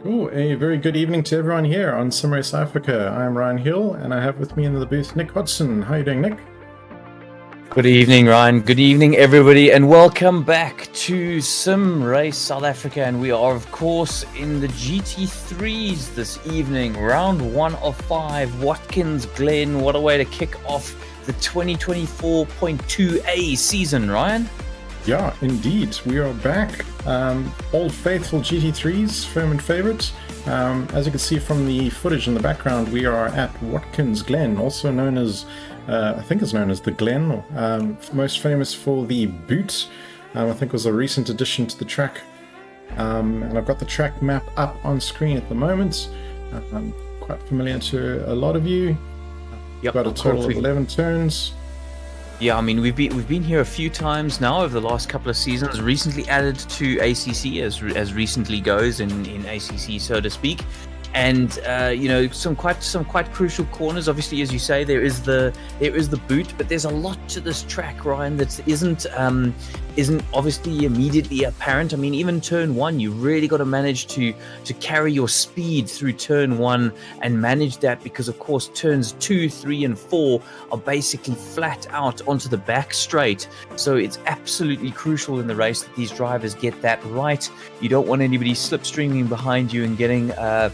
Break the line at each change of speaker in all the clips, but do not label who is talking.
Oh, a very good evening to everyone here on SimRace Africa. I'm Ryan Hill, and I have with me in the booth Nick Hodson. How are you doing, Nick?
Good evening, Ryan. Good evening, everybody, and welcome back to SimRace South Africa. And we are, of course, in the GT3s this evening. Round 1 of 5, Watkins, Glen. What a way to kick off the 2024.2A season, Ryan.
Yeah, indeed. We are back. Old faithful GT3s, firm and favourite. As you can see from the footage in the background, we are at Watkins Glen, also known as, I think it's known as the Glen, most famous for the boot. I think was a recent addition to the track. And I've got the track map up on screen at the moment. Quite familiar to a lot of you.
Yep,
got a total of 11 turns.
Yeah, I mean, we've been here a few times now over the last couple of seasons. Recently added to ACC, as recently goes in ACC, so to speak. And you know, some quite crucial corners. Obviously, as you say, there is the boot, but there's a lot to this track, Ryan, that isn't obviously immediately apparent. I mean, even turn 1, you really got to manage to carry your speed through turn 1 and manage that, because of course turns 2, 3, and 4 are basically flat out onto the back straight. So it's absolutely crucial in the race that these drivers get that right. You don't want anybody slipstreaming behind you and getting a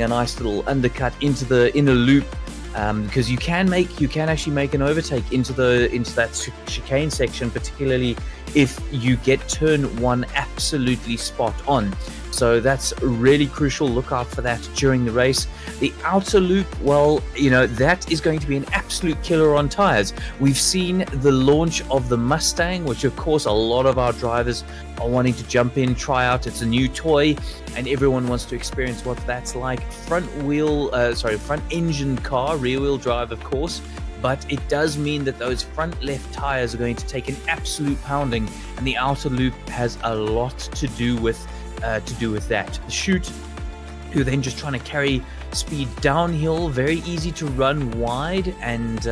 nice little undercut into the inner loop, because you can actually make an overtake into that chicane section, particularly if you get turn 1 absolutely spot on. So that's really crucial. Look out for that during the race. The outer loop, well, you know, that is going to be an absolute killer on tires. We've seen the launch of the Mustang, which of course a lot of our drivers are wanting to jump in, try out. It's a new toy and everyone wants to experience what that's like. Front engine car, rear wheel drive, of course. But it does mean that those front left tires are going to take an absolute pounding, and the outer loop has a lot to do with that. The chute, you're then just trying to carry speed downhill, very easy to run wide and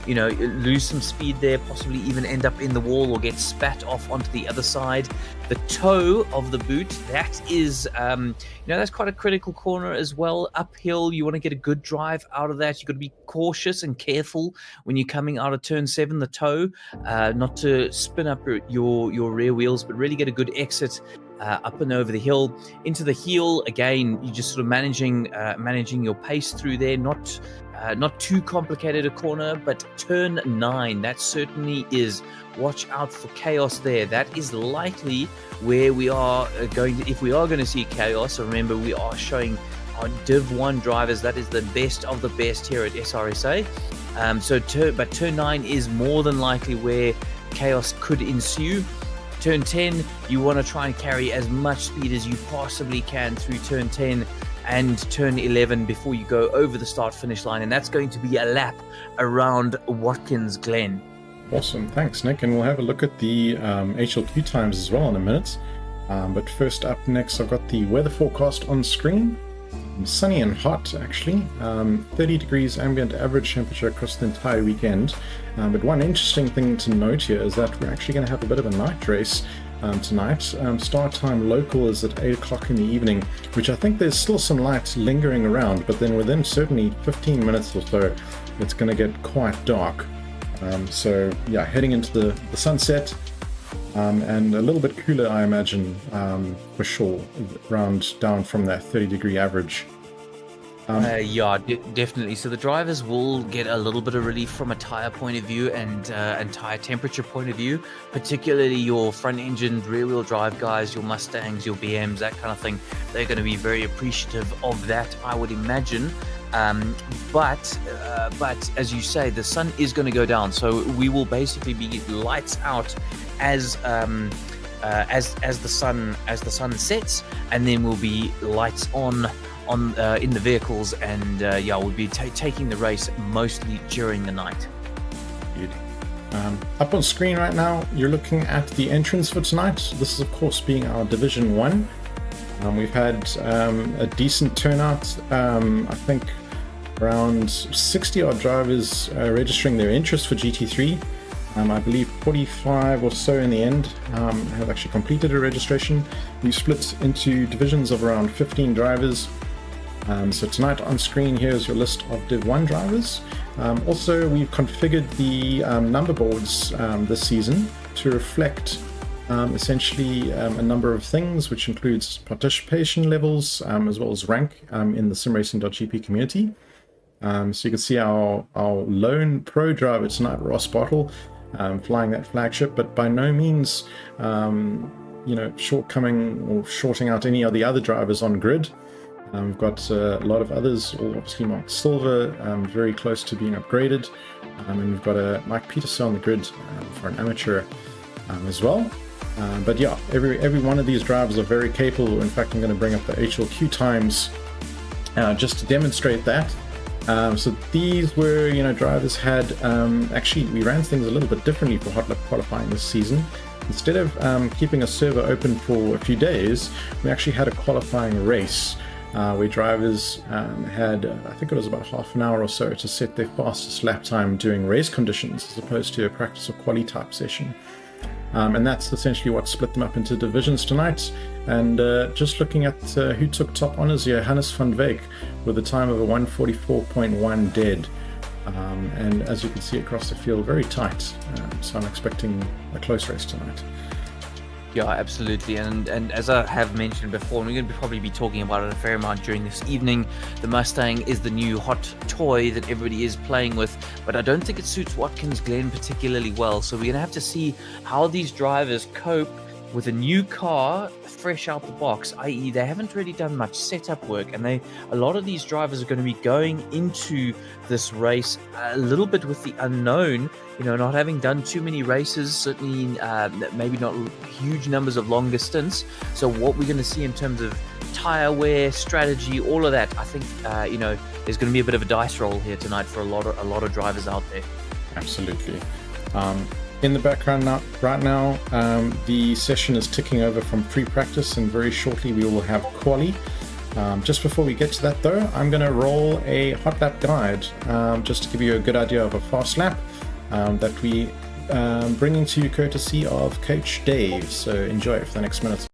you know, lose some speed there, possibly even end up in the wall or get spat off onto the other side. The toe of the boot, that is you know, that's quite a critical corner as well. Uphill, you want to get a good drive out of that. You've got to be cautious and careful when you're coming out of turn 7, the toe, not to spin up your rear wheels, but really get a good exit up and over the hill. Into the heel, again, you're just sort of managing your pace through there. Not too complicated a corner, but turn 9, that certainly is. Watch out for chaos there. That is likely where we are going to, if we are going to see chaos. Remember, we are showing our Div1 drivers. That is the best of the best here at SRSA. But turn 9 is more than likely where chaos could ensue. Turn 10, you want to try and carry as much speed as you possibly can through turn 10 and turn 11 before you go over the start-finish line, and that's going to be a lap around Watkins Glen.
Awesome, thanks, Nick. And we'll have a look at the HLQ times as well in a minute. But first up next, I've got the weather forecast on screen. Sunny and hot, actually. 30 degrees ambient average temperature across the entire weekend. But one interesting thing to note here is that we're actually going to have a bit of a night race tonight. Start time local is at 8 o'clock in the evening, which I think there's still some light lingering around, but then within certainly 15 minutes or so, it's going to get quite dark. So yeah, heading into the sunset. And a little bit cooler, I imagine, for sure, round down from that 30-degree average.
Yeah, definitely. So the drivers will get a little bit of relief from a tire point of view and tire temperature point of view, particularly your front engine, rear wheel drive guys, your Mustangs, your BMs, that kind of thing. They're going to be very appreciative of that, I would imagine. But as you say, the sun is going to go down, so we will basically be lights out as the sun sets, and then we'll be lights on in the vehicles, and yeah, we'll be taking the race mostly during the night.
Good. Up on screen right now, you're looking at the entrance for tonight. This is of course being our Division 1. We've had a decent turnout. I think around 60 odd drivers registering their interest for GT3. I believe 45 or so in the end have actually completed a registration. We split into divisions of around 15 drivers. So tonight on screen here is your list of Div1 drivers. Also, we've configured the number boards this season to reflect essentially a number of things, which includes participation levels as well as rank in the simracing.gp community. So you can see our lone pro driver tonight, Ross Bottle, flying that flagship, but by no means shortcoming or shorting out any of the other drivers on grid. We've got a lot of others, all obviously marked silver, very close to being upgraded, and we've got a Mike Peterson on the grid for an amateur as well. But yeah, every one of these drivers are very capable. In fact, I'm going to bring up the HLQ times just to demonstrate that. So these were, drivers had, actually we ran things a little bit differently for hot lap qualifying this season. Instead of keeping a server open for a few days, we actually had a qualifying race where drivers had, I think it was about half an hour or so to set their fastest lap time during race conditions as opposed to a practice or quali type session. And that's essentially what split them up into divisions tonight. And just looking at who took top honors here, Hannes van Veek with a time of a 1:44.1 dead. And as you can see across the field, very tight. So I'm expecting a close race tonight.
Yeah, absolutely. And as I have mentioned before, and we're going to probably be talking about it a fair amount during this evening, the Mustang is the new hot toy that everybody is playing with, but I don't think it suits Watkins Glen particularly well. So we're going to have to see how these drivers cope with a new car fresh out the box, i.e. they haven't really done much setup work, and a lot of these drivers are going to be going into this race a little bit with the unknown, not having done too many races, certainly maybe not huge numbers of longer stints. So what we're going to see in terms of tire wear, strategy, all of that, I think there's going to be a bit of a dice roll here tonight for a lot of drivers out there.
Absolutely. In the background right now, the session is ticking over from pre-practice, and very shortly we will have quali. Just before we get to that though, I'm going to roll a hot lap guide just to give you a good idea of a fast lap that we bringing to you courtesy of Coach Dave. So enjoy it for the next minute.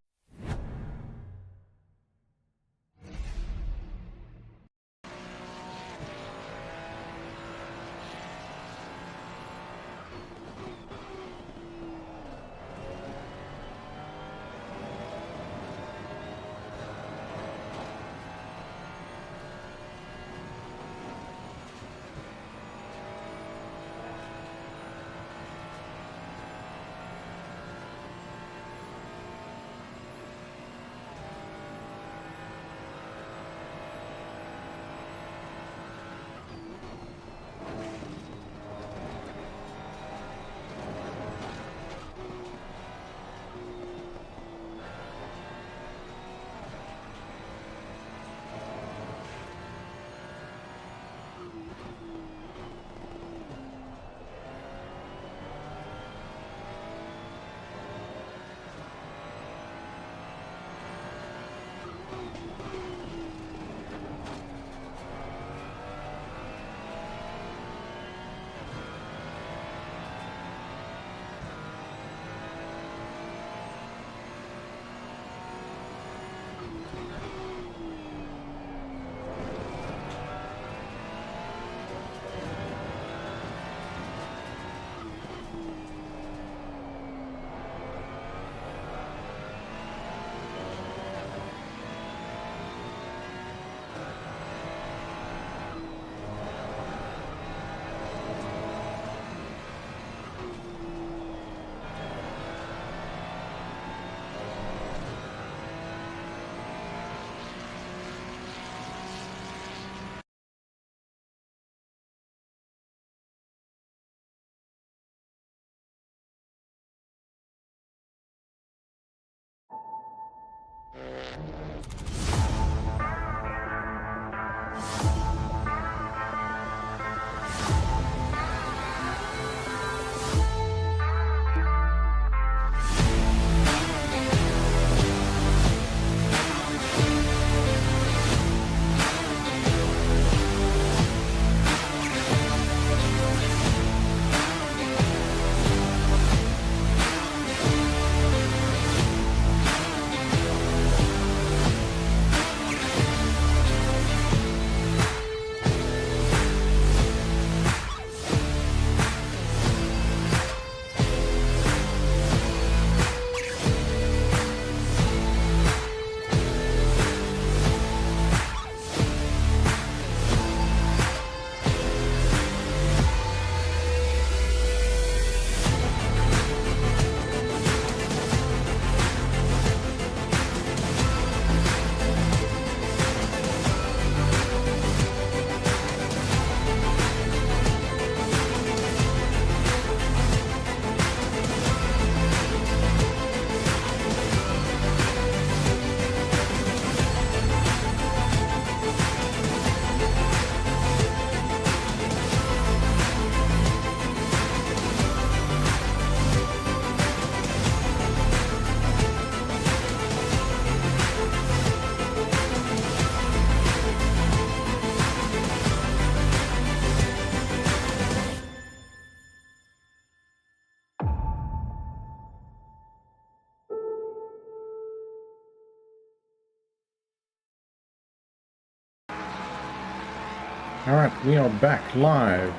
All right, we are back live,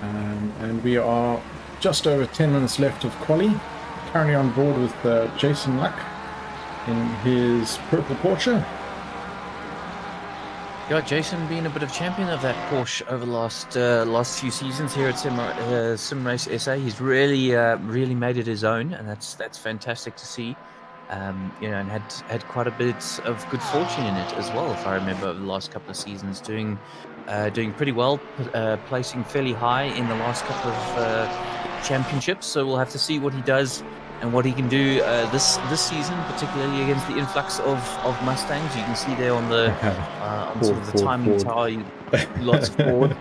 and we are just over 10 minutes left of quali. Currently on board with Jason Luck in his purple Porsche.
Yeah, Jason being a bit of champion of that Porsche over the last few seasons here at Sim Race SA. He's really made it his own, and that's fantastic to see. And had quite a bit of good fortune in it as well, if I remember, over the last couple of seasons, doing pretty well, placing fairly high in the last couple of championships. So we'll have to see what he does and what he can do this season, particularly against the influx of Mustangs. You can see there on the on sort of the timing tower, lots of Ford.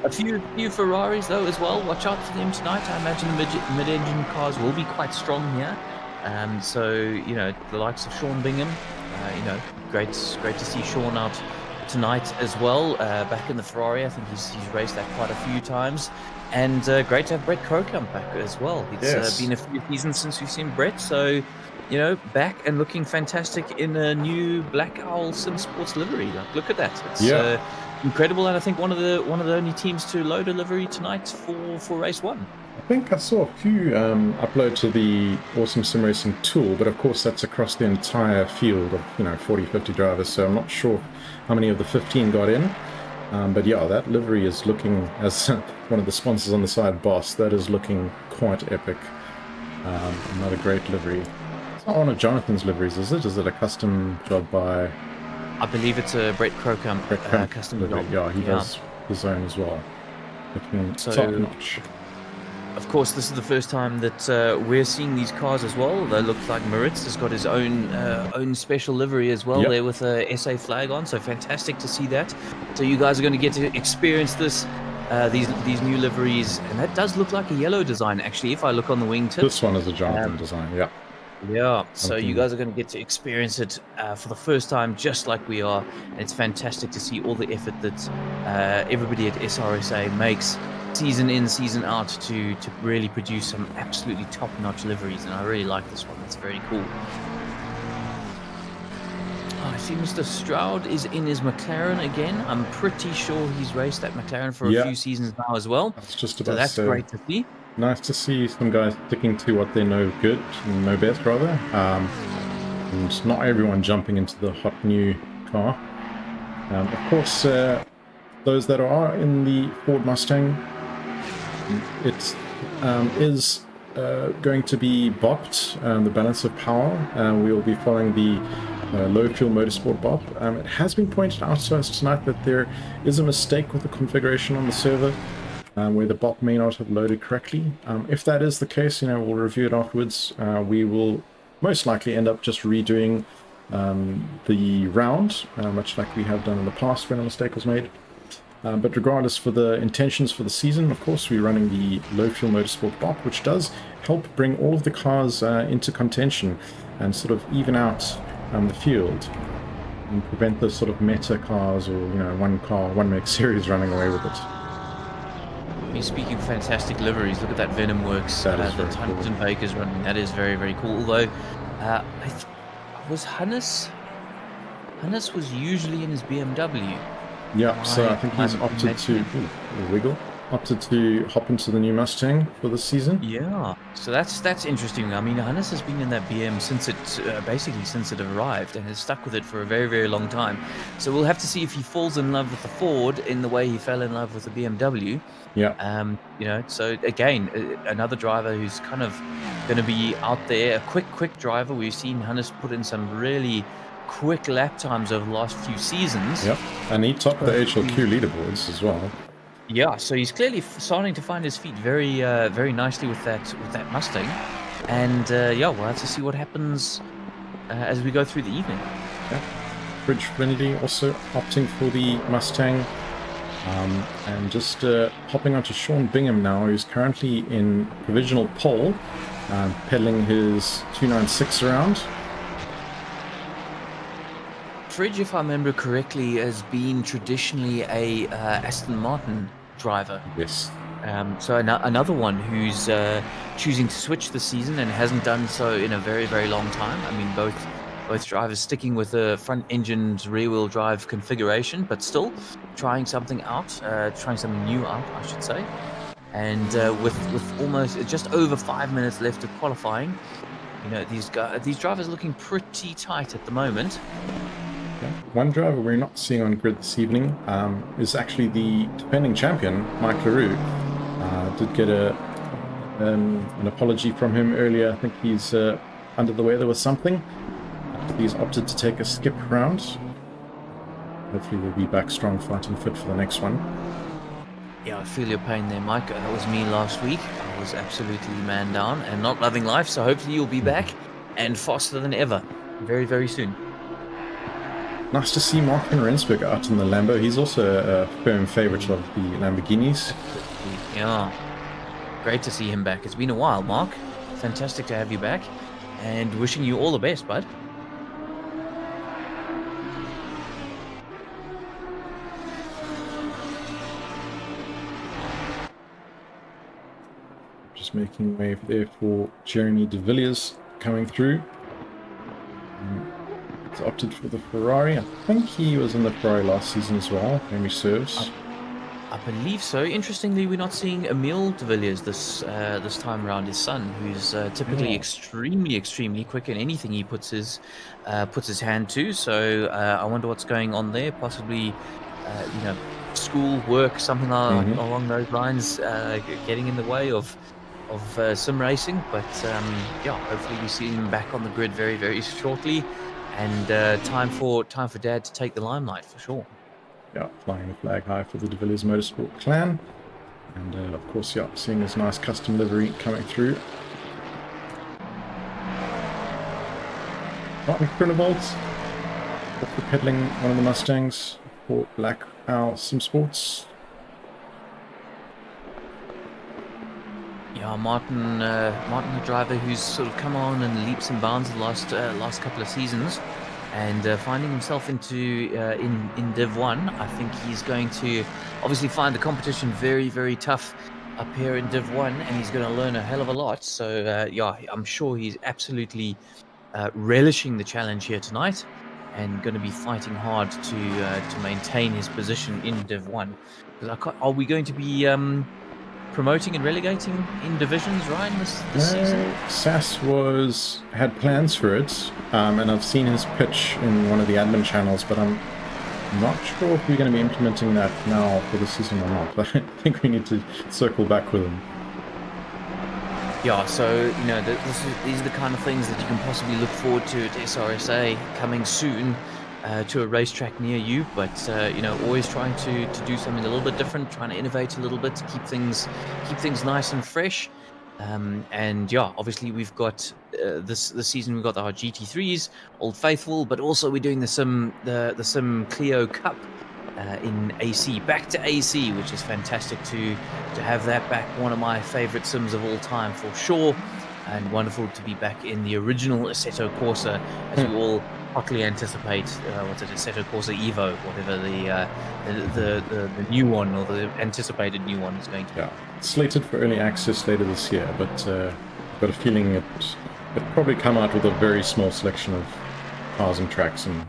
A few Ferraris though as well. Watch out for them tonight. I imagine the mid-engine cars will be quite strong here. So the likes of Sean Bingham, great to see Sean out tonight as well. Back in the Ferrari, I think he's raced that quite a few times, and great to have Brett Crocombe back as well. It's been a few seasons since we've seen Brett, so back and looking fantastic in a new Black Owl Sim Sports livery. Like, look at that! It's incredible, and I think one of the only teams to load a livery tonight for race 1.
I think I saw a few upload to the Awesome Sim Racing tool, but of course that's across the entire field of 40, 50 drivers, so I'm not sure how many of the 15 got in. But yeah, that livery is looking, as one of the sponsors on the side, Boss, that is looking quite epic. Another great livery. It's not one of Jonathan's liveries, is it? Is it a custom job by...
I believe it's a Brett Crocombe custom
livery.
job.
Yeah, he does his own as well. Looking top-notch.
Of course, this is the first time that we're seeing these cars as well. They look like Moritz has got his own special livery as well, there with a SA flag on. So fantastic to see that. So you guys are going to get to experience this, these new liveries, and that does look like a yellow design actually. If I look on the wingtip,
this one is a Jonathan design.
Yeah, so you guys are going to get to experience it for the first time, just like we are, and it's fantastic to see all the effort that everybody at SRSA makes, season in, season out, to really produce some absolutely top-notch liveries, and I really like this one. It's very cool. I see Mr. Stroud is in his McLaren again. I'm pretty sure he's raced that McLaren for a few seasons now as well.
That's just about
that's great to see.
Nice to see some guys sticking to what they know good, know best rather, and not everyone jumping into the hot new car. Of course, those that are in the Ford Mustang, it is going to be bopped, the balance of power. We will be following the low fuel motorsport bop. It has been pointed out to us tonight that there is a mistake with the configuration on the server, where the bop may not have loaded correctly. If that is the case, we'll review it afterwards. We will most likely end up just redoing the round, much like we have done in the past when a mistake was made. But regardless, for the intentions for the season, of course, we're running the low fuel motorsport bop, which does help bring all of the cars into contention and sort of even out the field and prevent the sort of meta cars or one make series running away with it.
He's speaking fantastic liveries. Look at that Venom Works that Huntington Baker's running. That is very, very cool. Although, was Hannes was usually in his BMW.
Yeah, so I think he's opted to hop into the new Mustang for this season.
Yeah, so that's interesting. I mean, Hannes has been in that BM since it arrived, and has stuck with it for a very, very long time. So we'll have to see if he falls in love with the Ford in the way he fell in love with the BMW.
Yeah.
So again, another driver who's kind of going to be out there, a quick driver. We've seen Hannes put in some really quick lap times over the last few seasons.
Yep, and he topped the HLQ leaderboards as well.
Yeah, so he's clearly starting to find his feet very, very nicely with that Mustang, and we'll have to see what happens as we go through the evening.
Yeah. Bridge Trinity also opting for the Mustang, and just hopping onto Sean Bingham now, who's currently in provisional pole, pedaling his 296 around.
Fridge, if I remember correctly, has been traditionally a Aston Martin driver.
Yes.
So another one who's choosing to switch this season and hasn't done so in a very, very long time. I mean, both Both drivers sticking with the front-engined rear-wheel drive configuration, but still trying something out, trying something new out, I should say. And with almost just over 5 minutes left of qualifying, these drivers are looking pretty tight at the moment.
Okay. One driver we're not seeing on grid this evening is actually the defending champion, Mike LaRue. Did get an apology from him earlier. I think he's under the weather with something. He's opted to take a skip round. Hopefully we'll be back strong, fighting fit for the next one.
Yeah, I feel your pain there, Mike. That was me last week. I was absolutely man down and not loving life, so hopefully you'll be back and faster than ever very, very soon.
Nice to see Martin Rensburg out in the Lambo. He's also a firm favourite of the Lamborghinis.
Yeah, great to see him back. It's been a while, Mark. Fantastic to have you back, and wishing you all the best, bud.
Just making way there for Jeremy de Villiers coming through. He's opted for the Ferrari. I think he was in the Ferrari last season as well, memory serves.
I believe so. Interestingly, we're not seeing Emile de Villiers this time around. His son, who's typically extremely quick in anything he puts his hand to. So I wonder what's going on there. Possibly, school, work, something along those lines, getting in the way of sim racing. But hopefully we see him back on the grid very, very shortly. And time for Dad to take the limelight for sure.
Yeah, flying the flag high for the de Villiers Motorsport clan. And of course, yeah, seeing his nice custom livery coming through. Martin Grunewald off the pedaling one of the Mustangs for Black Owl Sim Sports.
Yeah, Martin, the driver who's sort of come on in leaps and bounds the last couple of seasons, and finding himself into in Div 1. I think he's going to obviously find the competition very, very tough up here in Div 1, and he's going to learn a hell of a lot. So I'm sure he's absolutely relishing the challenge here tonight, and going to be fighting hard to maintain his position in Div 1. Because are we going to be promoting and relegating in divisions, Ryan, this season?
SAS had plans for it, and I've seen his pitch in one of the admin channels, but I'm not sure if we're going to be implementing that now for the season or not. But I think we need to circle back with him.
Yeah, so these are the kind of things that you can possibly look forward to at SRSA coming soon. To a racetrack near you, but always trying to do something a little bit different, trying to innovate a little bit to keep things nice and fresh. And yeah, obviously we've got this season we've got our GT3s, Old Faithful, but also we're doing the Sim Clio Cup in AC, back to AC, which is fantastic to have that back. One of my favorite sims of all time for sure, and wonderful to be back in the original Assetto Corsa as we all hotly anticipate Assetto Corsa Evo, whatever the new one or the anticipated new one is going to be.
Yeah, slated for early access later this year, but got a feeling it'll probably come out with a very small selection of cars and tracks, and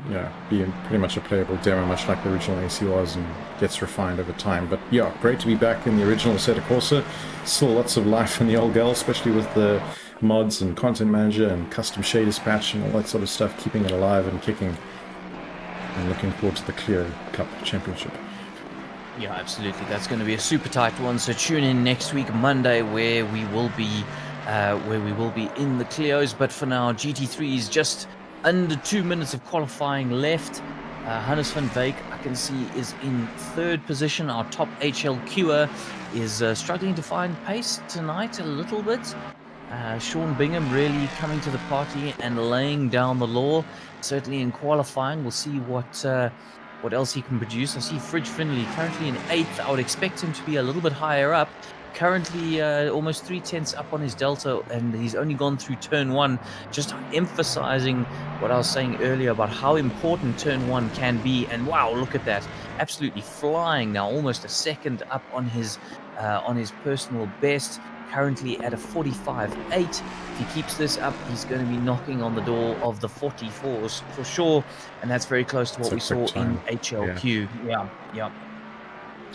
be pretty much a playable demo, much like the original AC was, and gets refined over time. But yeah, great to be back in the original Assetto Corsa. Still lots of life in the old girl, especially with the mods and content manager and custom shaders patch and all that sort of stuff, keeping it alive and kicking. And looking forward to the Clio Cup Championship.
Yeah, absolutely. That's going to be a super tight one. So tune in next week, Monday, where we will be in the Clios. But for now, GT3 is just under 2 minutes of qualifying left. Hannes van Wyk, I can see, is in third position. Our top HLQer is struggling to find pace tonight a little bit. Sean Bingham really coming to the party and laying down the law. Certainly in qualifying, we'll see what else he can produce. I see Fridge Finley currently in 8th. I would expect him to be a little bit higher up. Currently almost 3/10 up on his delta, and he's only gone through turn 1, just emphasizing what I was saying earlier about how important turn 1 can be. And wow, look at that, absolutely flying now, almost a second up on his personal best. currently at a 45.8. If he keeps this up, he's going to be knocking on the door of the 44s for sure, and that's very close to what we saw in HLQ. Yeah.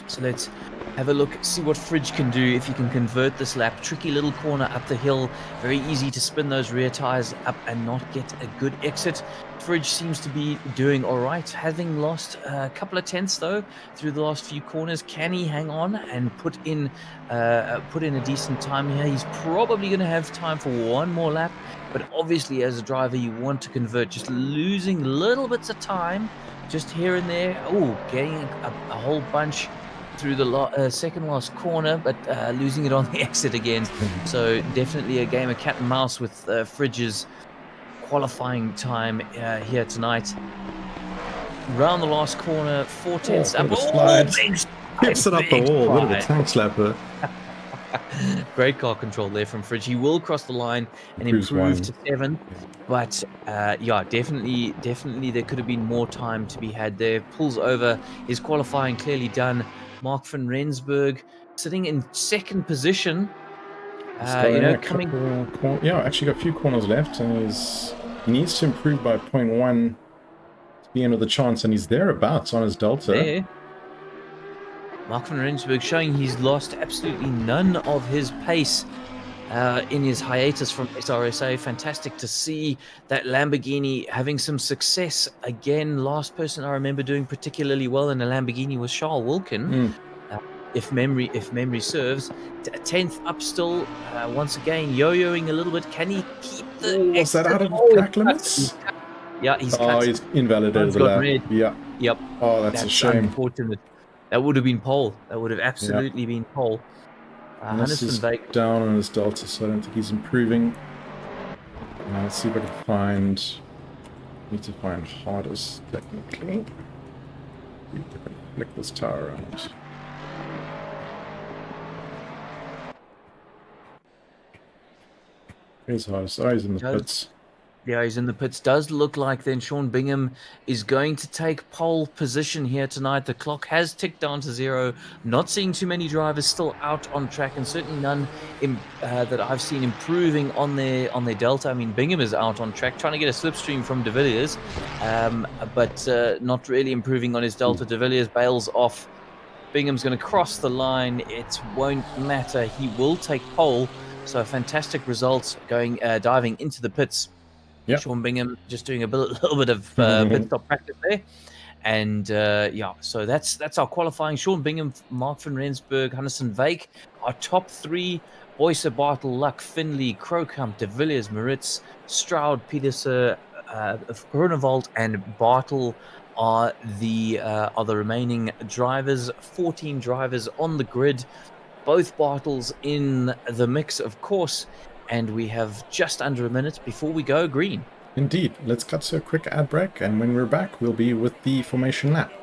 So let's have a look, see what Fridge can do if he can convert this lap. Tricky little corner up the hill, very easy to spin those rear tires up and not get a good exit. Fridge seems to be doing all right, having lost a couple of tenths though through the last few corners. Can he hang on and put in a decent time here? He's probably going to have time for one more lap, but obviously as a driver you want to convert. Just losing little bits of time just here and there. Oh, getting a whole bunch through the second last corner, but losing it on the exit again. So definitely a game of cat and mouse with Fridge's qualifying time here tonight. Round the last corner, 4 tenths up.
Tips it up the wall. A bit of a tank slapper.
Great car control there from Fridge. He will cross the line and improve to 7. But yeah, definitely there could have been more time to be had there. Pulls over. His qualifying clearly done. Mark van Rensburg sitting in second position.
Actually got a few corners left, and he needs to improve by 0.1 to be in with a chance, and he's thereabouts on his delta.
There. Mark van Rensburg showing he's lost absolutely none of his pace in his hiatus from SRSA. Fantastic to see that Lamborghini having some success again. Last person I remember doing particularly well in a Lamborghini was Charles Wilkin. If memory serves. A 10th up still. Once again, yo-yoing a little bit. Can he keep the...
was that out of track limits?
Yeah, he's cut.
He's invalidated the lap.
Yeah. Yep.
Oh, that's a shame.
Unfortunate. That would have been pole. That would have absolutely been pole.
This is down on his delta, so I don't think he's improving. Let's see if I can find... need to find hardest, technically. Flick this tower around. Here's hardest. Oh, he's in the pits.
Yeah, he's in the pits. Does look like then Sean Bingham is going to take pole position here tonight. The clock has ticked down to 0. Not seeing too many drivers still out on track, and certainly none that I've seen improving on their delta. I mean, Bingham is out on track trying to get a slipstream from De Villiers, but not really improving on his delta. De Villiers bails off. Bingham's going to cross the line. It won't matter. He will take pole. So fantastic results going diving into the pits. Yep. Sean Bingham just doing a little bit of pit stop practice there. And yeah, so that's our qualifying. Sean Bingham, Mark van Rensburg, Hannes Wijk, our top 3. Boyce, Bartel, Luck, Finley, Krokamp, De Villiers, Maritz, Stroud, Pieterse, Groenewald, and Bartel are the remaining drivers. 14 drivers on the grid. Both Bartels in the mix, of course, and we have just under a minute before we go green.
Indeed. Let's cut to a quick ad break, and when we're back, we'll be with the formation lap.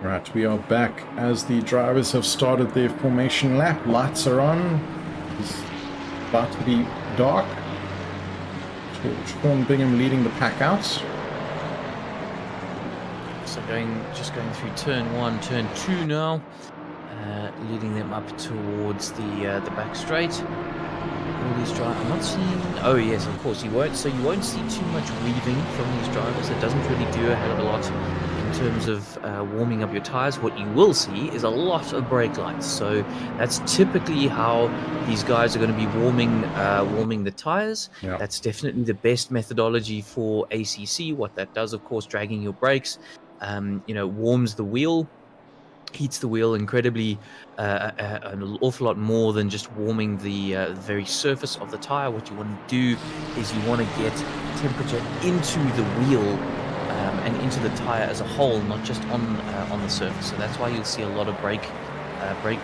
Right, we are back as the drivers have started their formation lap. Lights are on. It's about to be dark. Sean Bingham leading the pack out.
So just going through turn 1, turn 2 now, leading them up towards the back straight. All these drivers, I'm not seeing. Oh yes, of course you won't. So you won't see too much weaving from these drivers. It doesn't really do a hell of a lot in terms of warming up your tires. What you will see is a lot of brake lights. So that's typically how these guys are going to be warming the tires.
Yeah.
That's definitely the best methodology for ACC. What that does, of course, dragging your brakes, warms the wheel. Heats the wheel incredibly, an awful lot more than just warming the very surface of the tire. What you want to do is you want to get temperature into the wheel and into the tire as a whole, not just on the surface. So that's why you'll see a lot of brake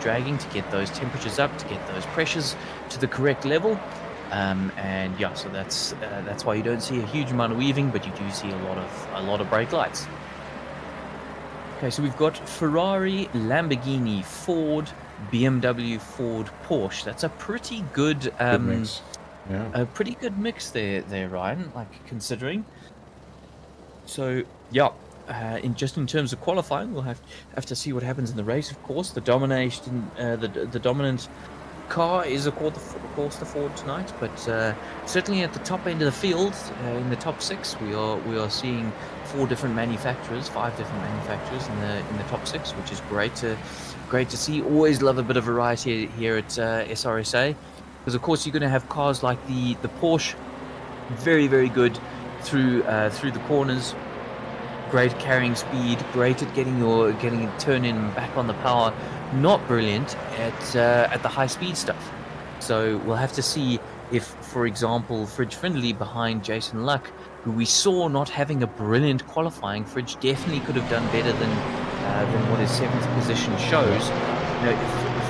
dragging to get those temperatures up, to get those pressures to the correct level. So that's why you don't see a huge amount of weaving, but you do see a lot of brake lights. Okay, so we've got Ferrari, Lamborghini, Ford, BMW, Ford, Porsche. That's a pretty good
mix. Yeah.
A pretty good mix there, Ryan. Like considering. So yeah, in terms of qualifying, we'll have to see what happens in the race. Of course, the dominant car is of course the Ford tonight, but certainly at the top end of the field, in the top 6, we are seeing 5 different manufacturers in the top 6, which is great to see. Always love a bit of variety here at SRSA, because of course you're going to have cars like the Porsche, very, very good through the corners. Great carrying speed, great at getting it turn in and back on the power. Not brilliant at the high speed stuff. So we'll have to see if, for example, Fridge Findlay behind Jason Luck, who we saw not having a brilliant qualifying. Fridge definitely could have done better than what his 7th position shows. If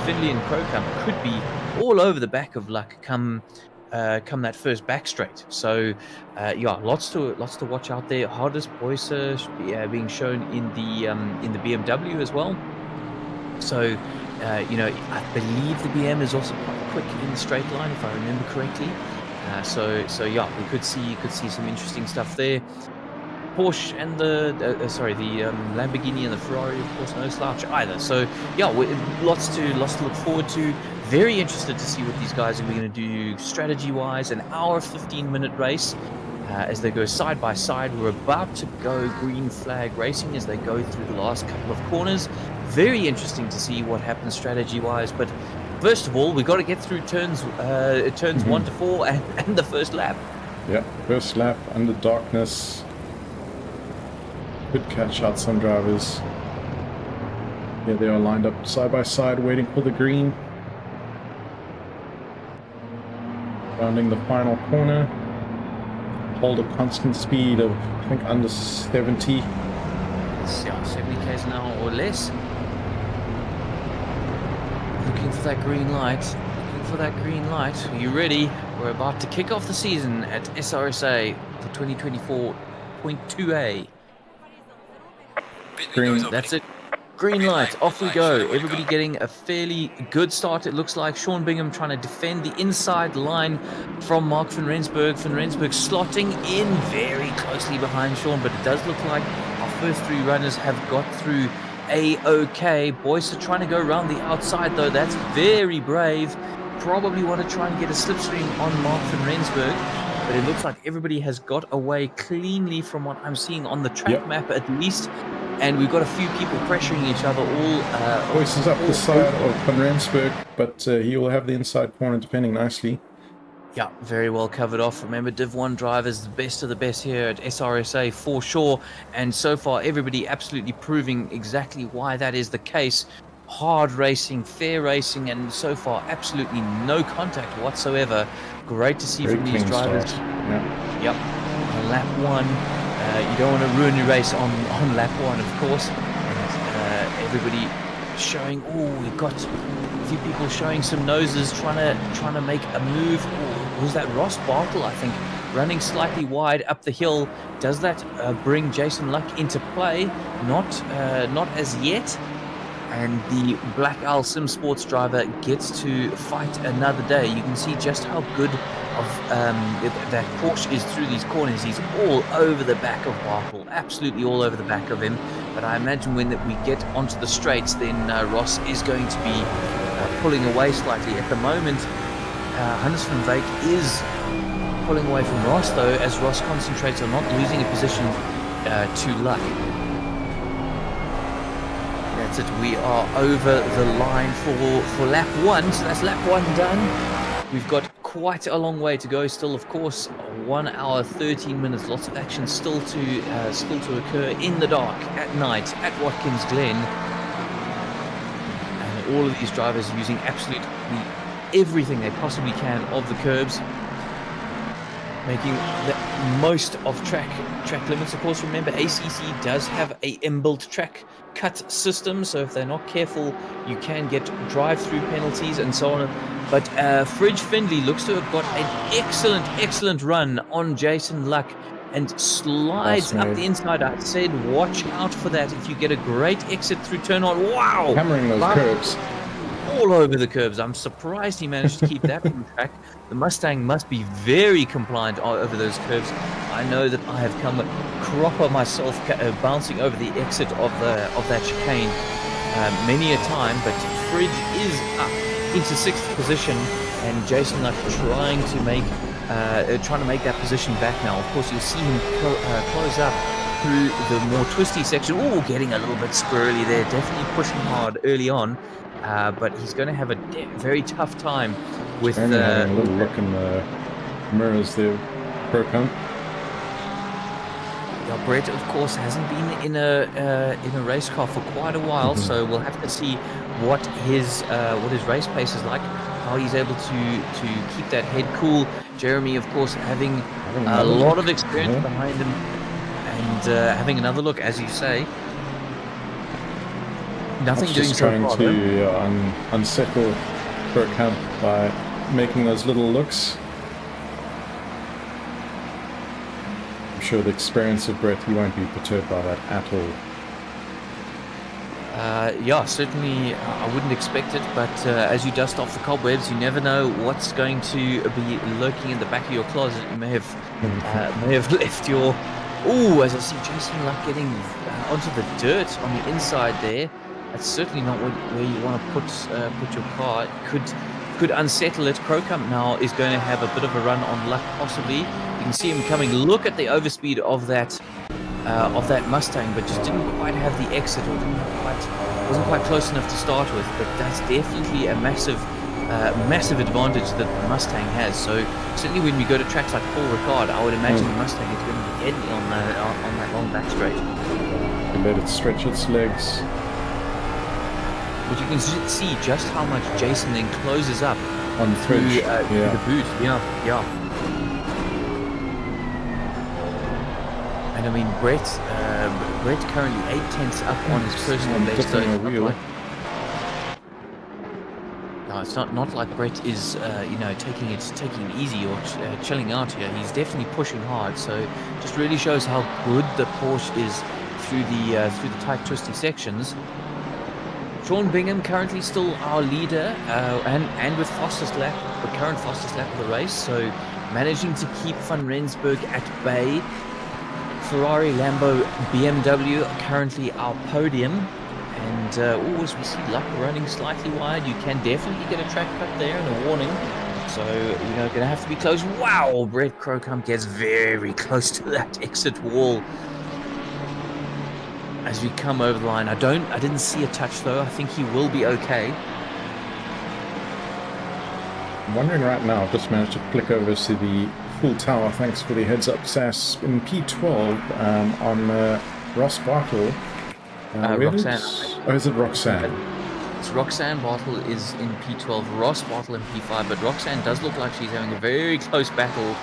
Findlay and Crocombe could be all over the back of Luck come that first back straight. So lots to watch out there. Hardest Boycer being shown in the BMW as well. So I believe the BM is also quite quick in the straight line, if I remember correctly. We could see some interesting stuff there. Porsche and the Lamborghini and the Ferrari, of course, no slouch either. So lots to look forward to. Very interested to see what these guys are going to do strategy-wise. An hour 15-minute race as they go side by side. We're about to go green flag racing as they go through the last couple of corners. Very interesting to see what happens strategy-wise. But first of all, we've got to get through turns 1 to 4 and the first lap.
Yeah, first lap under darkness. Could catch out some drivers. Yeah, they are lined up side by side waiting for the green. Rounding the final corner. Hold a constant speed of, I think, under 70.
70 k's an hour or less. Looking for that green light. Are you ready? We're about to kick off the season at SRSA for 2024.2A.
Green.
That's it. Green light. Off we go. Everybody getting a fairly good start, it looks like. Sean Bingham trying to defend the inside line from Mark van Rensburg. Van Rensburg slotting in very closely behind Sean, but it does look like our first 3 runners have got through A-OK. Boyce are trying to go around the outside, though. That's very brave. Probably want to try and get a slipstream on Mark van Rensburg, but it looks like everybody has got away cleanly from what I'm seeing on the track map, at least. And we've got a few people pressuring each other all.
Boyce is up the side of Van Rensburg, but he will have the inside corner defending nicely.
Yeah, very well covered off. Remember, Div1 drivers, the best of the best here at SRSA for sure. And so far, everybody absolutely proving exactly why that is the case. Hard racing, fair racing, and so far, absolutely no contact whatsoever. Great to see from these drivers. Yep. On lap 1. You don't want to ruin your race on lap 1, of course. And everybody showing. We've got a few people showing some noses, trying to make a move. Was that Ross Bartle, I think, running slightly wide up the hill. Does that bring Jason Luck into play? Not as yet. And the Black Owl Sim Sports driver gets to fight another day. You can see just how good of that Porsche is through these corners. He's all over the back of Bartle, absolutely all over the back of him. But I imagine when we get onto the straights, then Ross is going to be pulling away slightly. At the moment, Hannes van Wyk is pulling away from Ross, though, as Ross concentrates on not losing a position to Luck. That's it. We are over the line for lap 1. So that's lap 1 done. We've got quite a long way to go still, of course. 1 hour, 13 minutes. Lots of action still to occur in the dark, at night, at Watkins Glen. And all of these drivers using absolutely everything they possibly can of the curbs, making the most of track limits. Of course, remember, ACC does have a inbuilt track cut system, so if they're not careful, you can get drive-through penalties and so on. But Fridge Findlay looks to have got an excellent run on Jason Luck and slides up the inside. I said watch out for that if you get a great exit through turn on. Wow!
Hammering those curbs.
All over the curbs. I'm surprised he managed to keep that on track. The Mustang must be very compliant over those curves. I know that I have come a cropper myself bouncing over the exit of that chicane many a time, but Fridge is up into 6th position, and Jason Luck trying to make that position back now. Of course, you'll see him close up through the more twisty section. Oh, getting a little bit squirrely there. Definitely pushing hard early on. But he's going to have a very tough time with
having a little look in the mirrors there, Procom.
Yeah, Brett, of course, hasn't been in a race car for quite a while, so we'll have to see what his race pace is like, how he's able to keep that head cool. Jeremy, of course, having a lot of experience behind him, and having another look, as you say. Nothing doing so far.
Just trying to unsettle Burkham by making those little looks. I'm sure the experience of Brett, he won't be perturbed by that at all.
Yeah, certainly I wouldn't expect it, but as you dust off the cobwebs, you never know what's going to be lurking in the back of your closet. You may have left your... Oh, as I see Jason Luck getting onto the dirt on the inside there. That's certainly not where you want to put your car. It could unsettle it. Crocomp now is going to have a bit of a run on Luck, possibly. You can see him coming. Look at the overspeed of that Mustang, but just didn't quite have the exit, or wasn't quite close enough to start with. But that's definitely a massive advantage that the Mustang has. So certainly when we go to tracks like Paul Ricard, I would imagine the Mustang is going to be deadly on that long back straight.
You let it stretch its legs.
But you can see just how much Jason then closes up
on
through the boot. Yeah. And I mean, Brett currently 8 tenths up on his personal best. So no, it's not like Brett is taking it easy or chilling out here. He's definitely pushing hard. So just really shows how good the Porsche is through the tight twisty sections. Sean Bingham currently still our leader, and with fastest lap, the current fastest lap of the race, so managing to keep Van Rensburg at bay. Ferrari, Lambo, BMW are currently our podium, and as we see Luck running slightly wide, you can definitely get a track cut there and a warning, so going to have to be close. Wow, Brett Crocomp gets very close to that exit wall. As we come over the line, I didn't see a touch though. I think he will be okay.
I'm wondering right now, I've just managed to click over to the full tower. Thanks for the heads up, Sass. In P12 on Ross Bartle.
Roxanne.
Oh, is it Roxanne?
It's Roxanne Bartle is in P12, Ross Bartle in P5, but Roxanne does look like she's having a very close battle.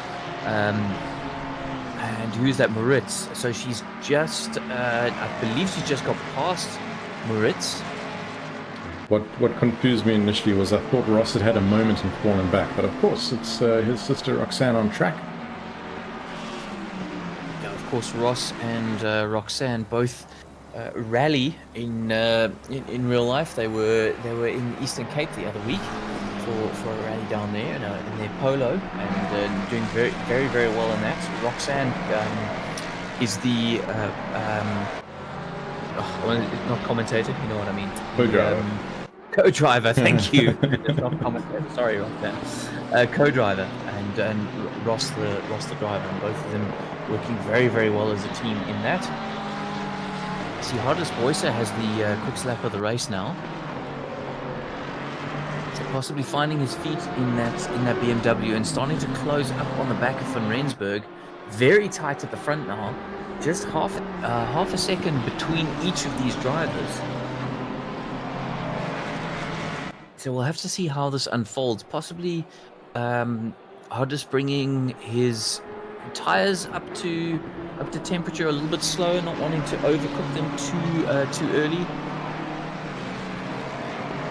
And who's that? Moritz. So she's just, I believe she just got past Moritz.
What confused me initially was I thought Ross had had a moment and fallen back, but of course it's his sister Roxanne on track.
course, Ross and Roxanne both rally in real life. They were in Eastern Cape the other week for a rally down there in their polo, and doing very well in that. Roxanne is the not commentator, you know what I mean? Co-driver, thank you. Not commentator, sorry, Roxanne. Co-driver and Ross the driver, and both of them working very well as a team in that. I see Hardest Boyser has the quick lap of the race now. So possibly finding his feet in that BMW and starting to close up on the back of Van Rensburg. Very tight at the front now. Just half a second between each of these drivers. So we'll have to see how this unfolds. Possibly Hardest bringing his tires up to temperature a little bit slower, not wanting to overcook them too early.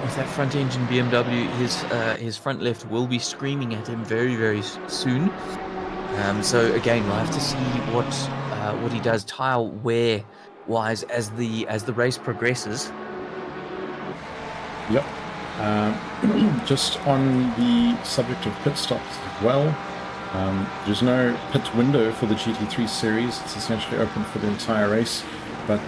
With that front engine BMW, his front left will be screaming at him very soon. So again, we'll have to see what he does tire wear wise as the race progresses.
Yep. Just on the subject of pit stops as well, there's no pit window for the GT3 series. It's essentially open for the entire race, but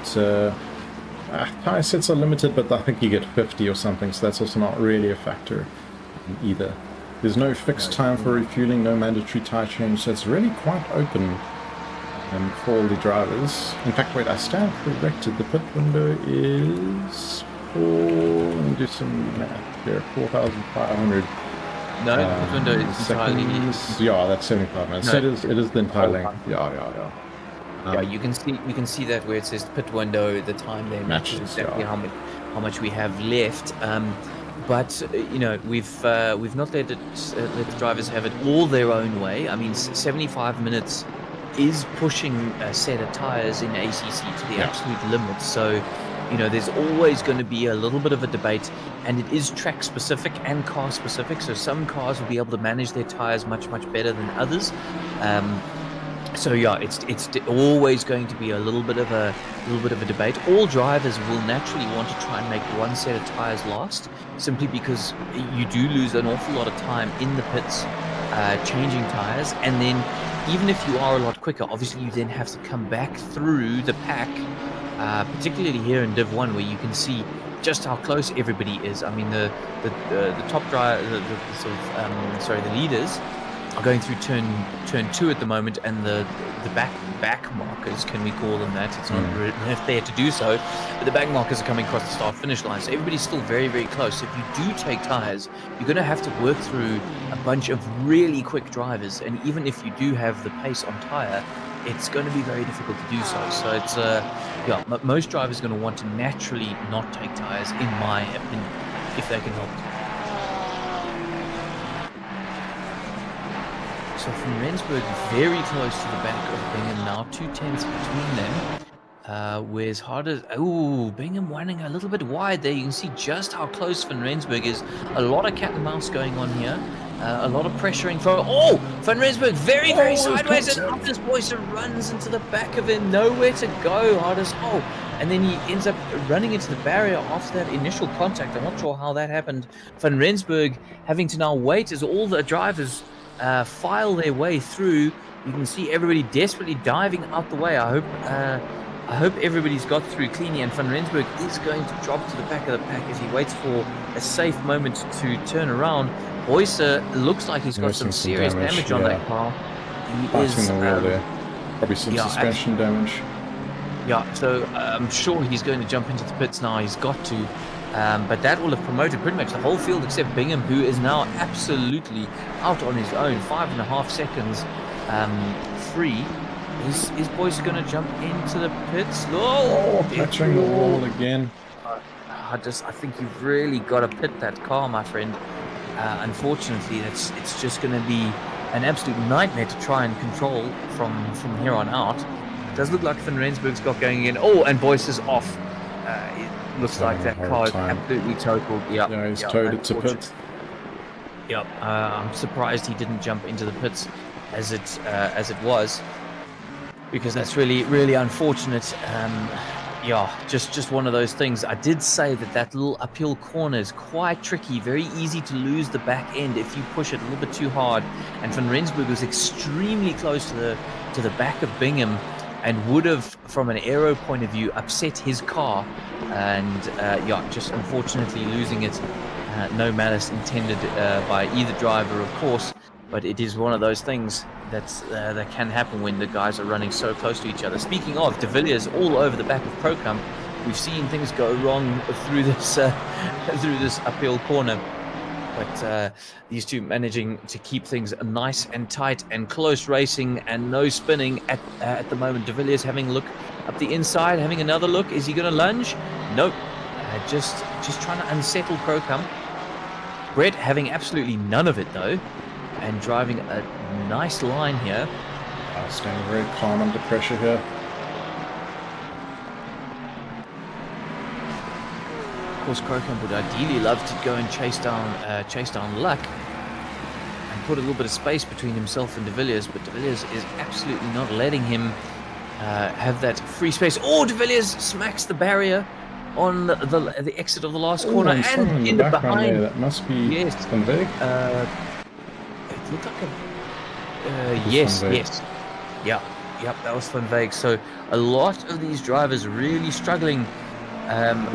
tire sets are limited, but I think you get 50 or something, so that's also not really a factor either. There's no fixed time for refueling, no mandatory tire change, so it's really quite open for all the drivers. In fact, wait, I stand corrected. The pit window is let me do some math here, 4,500.
No, the pit window is entirely...
Yeah, that's 75 minutes. No, so it is the entire length. Yeah.
Yeah, you can see that where it says pit window, the time there matches exactly how much we have left. But you know, we've not let the drivers have it all their own way. I mean, 75 minutes is pushing a set of tires in ACC to the absolute limit. So, you know, there's always going to be a little bit of a debate, and it is track specific and car specific. So some cars will be able to manage their tires much better than others. So yeah, it's always going to be a little bit of a debate. All drivers will naturally want to try and make one set of tires last, simply because you do lose an awful lot of time in the pits changing tires, and then even if you are a lot quicker, obviously you then have to come back through the pack, particularly here in Div1, where you can see just how close everybody is. I mean, the top driver, the leaders are going through turn 2 at the moment, and the back markers, can we call them that? It's not fair to do so, but the back markers are coming across the start finish line, so everybody's still very close. So if you do take tires, you're going to have to work through a bunch of really quick drivers, and even if you do have the pace on tire, it's going to be very difficult to do so. So it's most drivers are going to want to naturally not take tires, in my opinion, if they can help it. So from Rensburg, very close to the back of Bingham now, 2 tenths between them. Whereas Hardest, Bingham running a little bit wide there. You can see just how close Van Rensburg is. A lot of cat and mouse going on here. A lot of pressuring from... Van Rensburg very sideways, and Hardest Boyser runs into the back of him. Nowhere to go, Hardest. And then he ends up running into the barrier after that initial contact. I'm not sure how that happened. Van Rensburg having to now wait as all the drivers file their way through. You can see everybody desperately diving out the way. I hope everybody's got through cleanly, and Van Rensburg is going to drop to the back of the pack as he waits for a safe moment to turn around. Boyser looks like he's got some serious damage on that car. He is
the wheel there. Probably some suspension damage.
Yeah, so I'm sure he's going to jump into the pits now. He's got to. But that will have promoted pretty much the whole field except Bingham, who is now absolutely out on his own. 5.5 seconds free. Is Boyser going to jump into the pits?
Touching the wall again.
I think you've really got to pit that car, my friend. Unfortunately, it's just going to be an absolute nightmare to try and control from here on out. It does look like Van Rensburg's got going again. And Boyser's off. It looks like that car is absolutely totaled.
Yeah, he's towed it to pits.
Yep. I'm surprised he didn't jump into the pits as it was. because that's really, really unfortunate. Yeah, just one of those things. I did say that little uphill corner is quite tricky, very easy to lose the back end if you push it a little bit too hard. And Van Rensburg was extremely close to the back of Bingham, and would have, from an aero point of view, upset his car. And yeah, just unfortunately losing it. No malice intended by either driver, of course, but it is one of those things that can happen when the guys are running so close to each other. Speaking of, De Villiers all over the back of Procamp. We've seen things go wrong through this through this uphill corner, but these two managing to keep things nice and tight and close racing and no spinning at the moment. De Villiers having a look up the inside, having another look. Is he going to lunge? Nope. Just trying to unsettle Procamp. Brett having absolutely none of it though, and driving a nice line here.
Staying very calm under pressure here.
Of course, Procamp would ideally love to go and chase down Luck and put a little bit of space between himself and De Villiers, but De Villiers is absolutely not letting him have that free space. Oh, De Villiers smacks the barrier on the exit of the last corner, and in the behind
there. That must be,
yes,
Van Veek.
It looked like a yes, yeah, that was Van Veek. So a lot of these drivers really struggling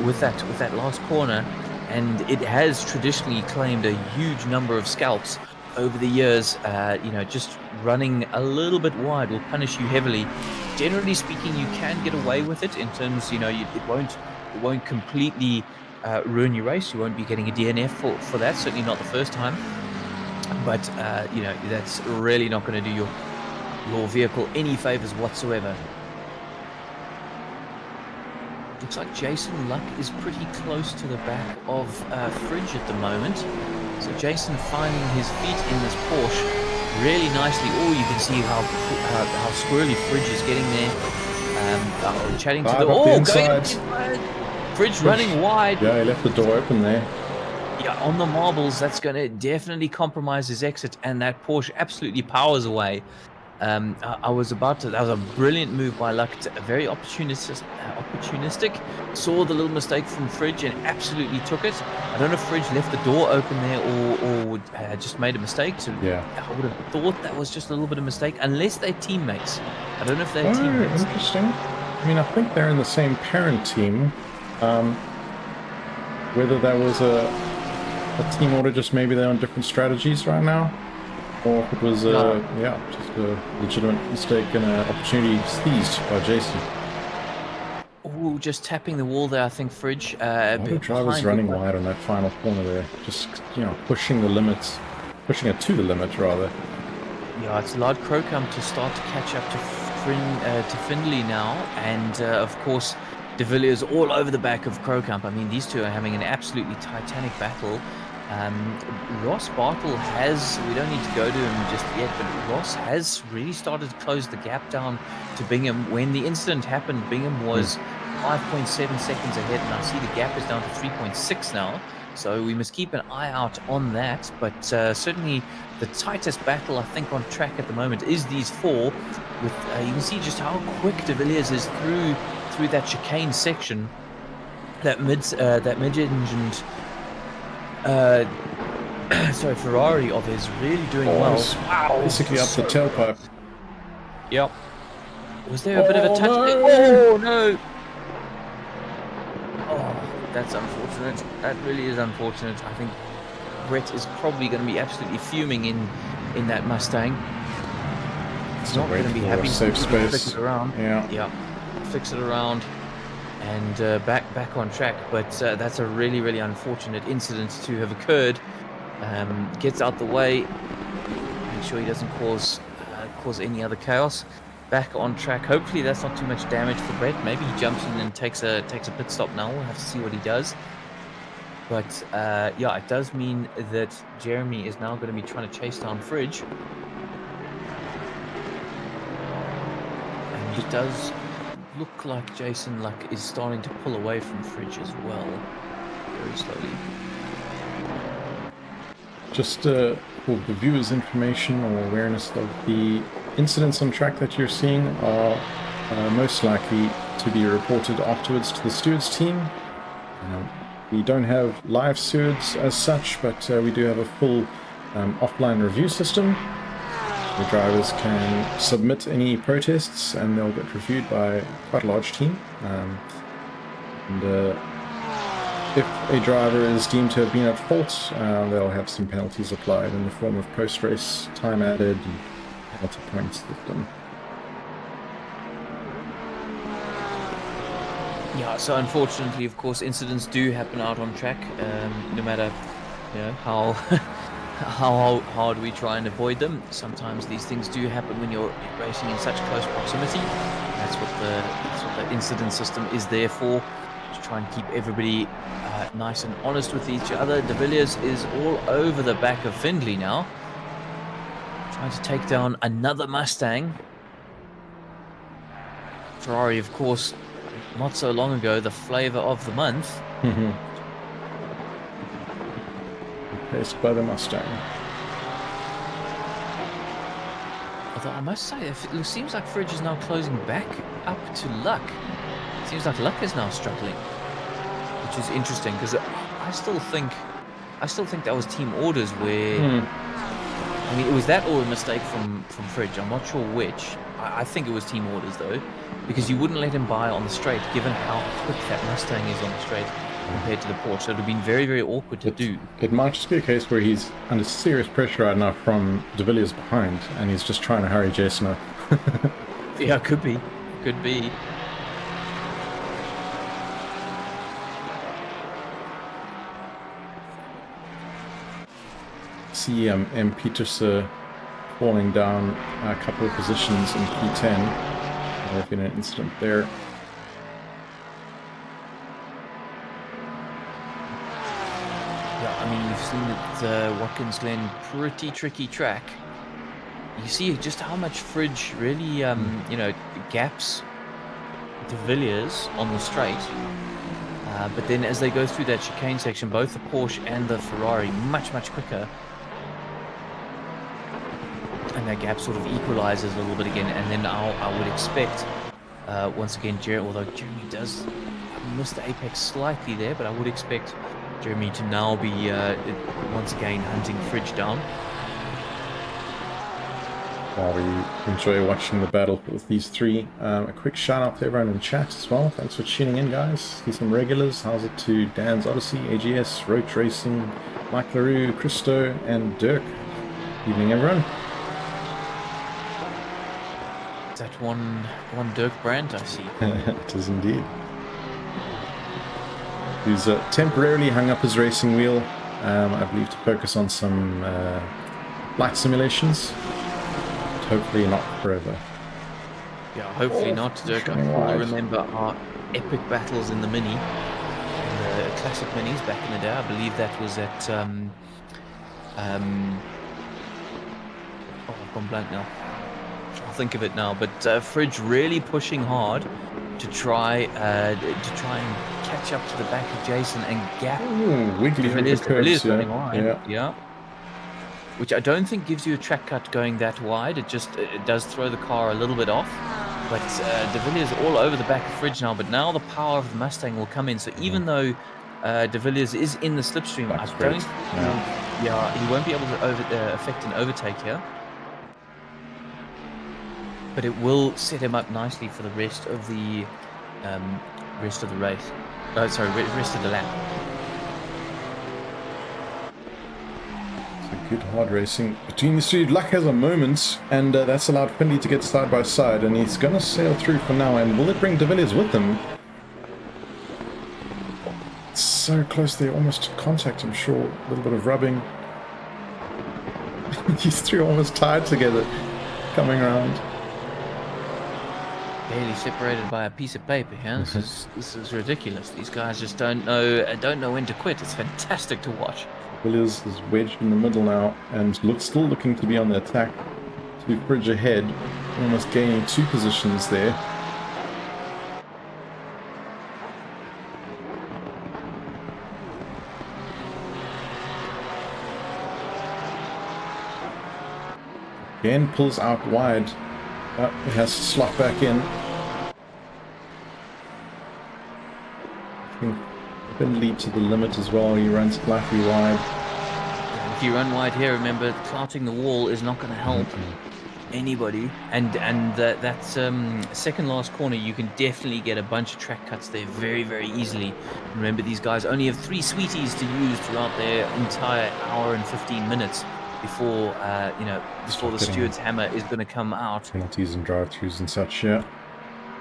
with that last corner, and it has traditionally claimed a huge number of scalps over the years. You know, just running a little bit wide will punish you heavily. Generally speaking, you can get away with it in terms, you know, it won't completely ruin your race. You won't be getting a DNF for that, certainly not the first time. But you know, that's really not going to do your vehicle any favors whatsoever. Looks like Jason Luck is pretty close to the back of Fridge at the moment. So Jason finding his feet in this Porsche really nicely. Oh, you can see how squirrely Fridge is getting there. Chatting to the
inside.
Fridge running wide.
Yeah, he left the door open there.
Yeah, on the marbles, that's going to definitely compromise his exit, and that Porsche absolutely powers away. That was a brilliant move by Luck, very opportunistic. Saw the little mistake from Fridge and absolutely took it. I don't know if Fridge left the door open there or just made a mistake. So
yeah,
I would have thought that was just a little bit of mistake, unless they're teammates. I don't know if they're teammates.
Interesting. I mean, I think they're in the same parent team. Whether that was a team order, just maybe they're on different strategies right now, or if it was just a legitimate mistake and an opportunity seized by Jason.
Oh, just tapping the wall there, I think. Fridge.
The driver's running wide on that final corner there, just, you know, pushing the limits, pushing it to the limit rather.
Yeah, it's allowed Procamp to start to catch up to Findlay now, and of course De Villiers all over the back of Procamp. I mean, these two are having an absolutely titanic battle. Ross Bartle has, we don't need to go to him just yet, but Ross has really started to close the gap down to Bingham. When the incident happened, Bingham was 5.7 seconds ahead, and I see the gap is down to 3.6 now. So we must keep an eye out on that. But certainly the tightest battle, I think, on track at the moment is these four. With you can see just how quick De Villiers is through that chicane section. That mid-engined Ferrari of his really doing well.
Wow, basically up the tailpipe.
Yep. Was there a bit of a touch?
No.
Oh no! Oh, that's unfortunate. That really is unfortunate. I think Brett is probably going to be absolutely fuming in that Mustang. It's not going to be happy to fix it around. Yeah. Fix it around and back on track. But that's a really, really unfortunate incident to have occurred. Gets out the way. Make sure he doesn't cause any other chaos. Back on track. Hopefully that's not too much damage for Brett. Maybe he jumps in and takes a pit stop now. We'll have to see what he does. But yeah, it does mean that Jeremy is now going to be trying to chase down Fridge. And it does look like Jason Luck is starting to pull away from Fridge as well. Very slowly.
Just for the viewers' information or awareness of the incidents on track that you're seeing are most likely to be reported afterwards to the stewards team. We don't have live stewards as such, but we do have a full offline review system. The drivers can submit any protests and they'll get reviewed by quite a large team. If a driver is deemed to have been at fault, they'll have some penalties applied in the form of post-race time added and penalty points system.
Yeah, so unfortunately, of course, incidents do happen out on track, no matter how how hard we try and avoid them. Sometimes these things do happen when you're racing in such close proximity. That's what the incident system is there for, to try and keep everybody nice and honest with each other. De Villiers is all over the back of Findlay now, trying to take down another Mustang. Ferrari, of course, not so long ago, the flavour of the month.
Replaced by the Mustang.
Although I must say, it seems like Fridge is now closing back up to Luck. It seems like Luck is now struggling, which is interesting because I still think that was team orders where. I mean, it was that or a mistake from Fridge. I'm not sure which. I think it was team orders though, because you wouldn't let him by on the straight, given how quick that Mustang is on the straight compared to the Porsche. So it would have been very, very awkward to do.
It might just be a case where he's under serious pressure right now from De Villiers behind, and he's just trying to hurry Jason up.
Yeah, could be. Could be.
See M. Petersen falling down a couple of positions in P10. There's been an incident there.
Yeah, I mean, you've seen that Watkins Glen, pretty tricky track. You see just how much Fridge really, gaps De Villiers on the straight. But then as they go through that chicane section, both the Porsche and the Ferrari much, much quicker. And that gap sort of equalizes a little bit again. And then I would expect, once again, although Jeremy does miss the apex slightly there, but I would expect Jeremy to now be once again hunting Fridge down.
While we enjoy watching the battle with these three, a quick shout out to everyone in chat as well. Thanks for tuning in, guys. See some regulars. How's it to Dan's Odyssey, AGS, Roach Racing, Mike LaRue, Christo, and Dirk. Evening, everyone.
Is that one Dirk Brandt I see?
It is indeed. Who's temporarily hung up his racing wheel, I believe, to focus on some flight simulations. Hopefully not forever.
Yeah, hopefully not, Dirk. I remember our epic battles in the Mini, the classic Minis back in the day. I believe that was at I've gone blank now. I'll think of it now. But Fridge really pushing hard to try and catch up to the back of Jason and gap.
Wiggly
curves, going wide. Yeah. Which I don't think gives you a track cut going that wide. It does throw the car a little bit off. But De Villiers all over the back of Fridge now. But now the power of the Mustang will come in. So even though De Villiers is in the slipstream, he won't be able to affect an overtake here. But it will set him up nicely for the rest of the race. Rest of the lap.
Good hard racing between these two. Luck has a moment, and that's allowed Findlay to get side by side, and he's going to sail through for now. And will it bring De Villiers with him? It's so close there, almost to contact, I'm sure. A little bit of rubbing. These three almost tied together, coming around.
Barely separated by a piece of paper. Yeah, this is ridiculous. These guys just don't know when to quit. It's fantastic to watch.
Villiers is wedged in the middle now and still looking to be on the attack to Fridge ahead, almost gaining 2 positions there. Again, pulls out wide. It has to slot back in. I think can lead to the limit as well. He runs slightly wide.
If you run wide here, remember, clouting the wall is not going to help anybody. And that second last corner, you can definitely get a bunch of track cuts there very, very easily. Remember, these guys only have 3 sweeties to use throughout their entire hour and 15 minutes before before the steward's hammer is going to come out.
Penalties and drive-throughs and such, yeah.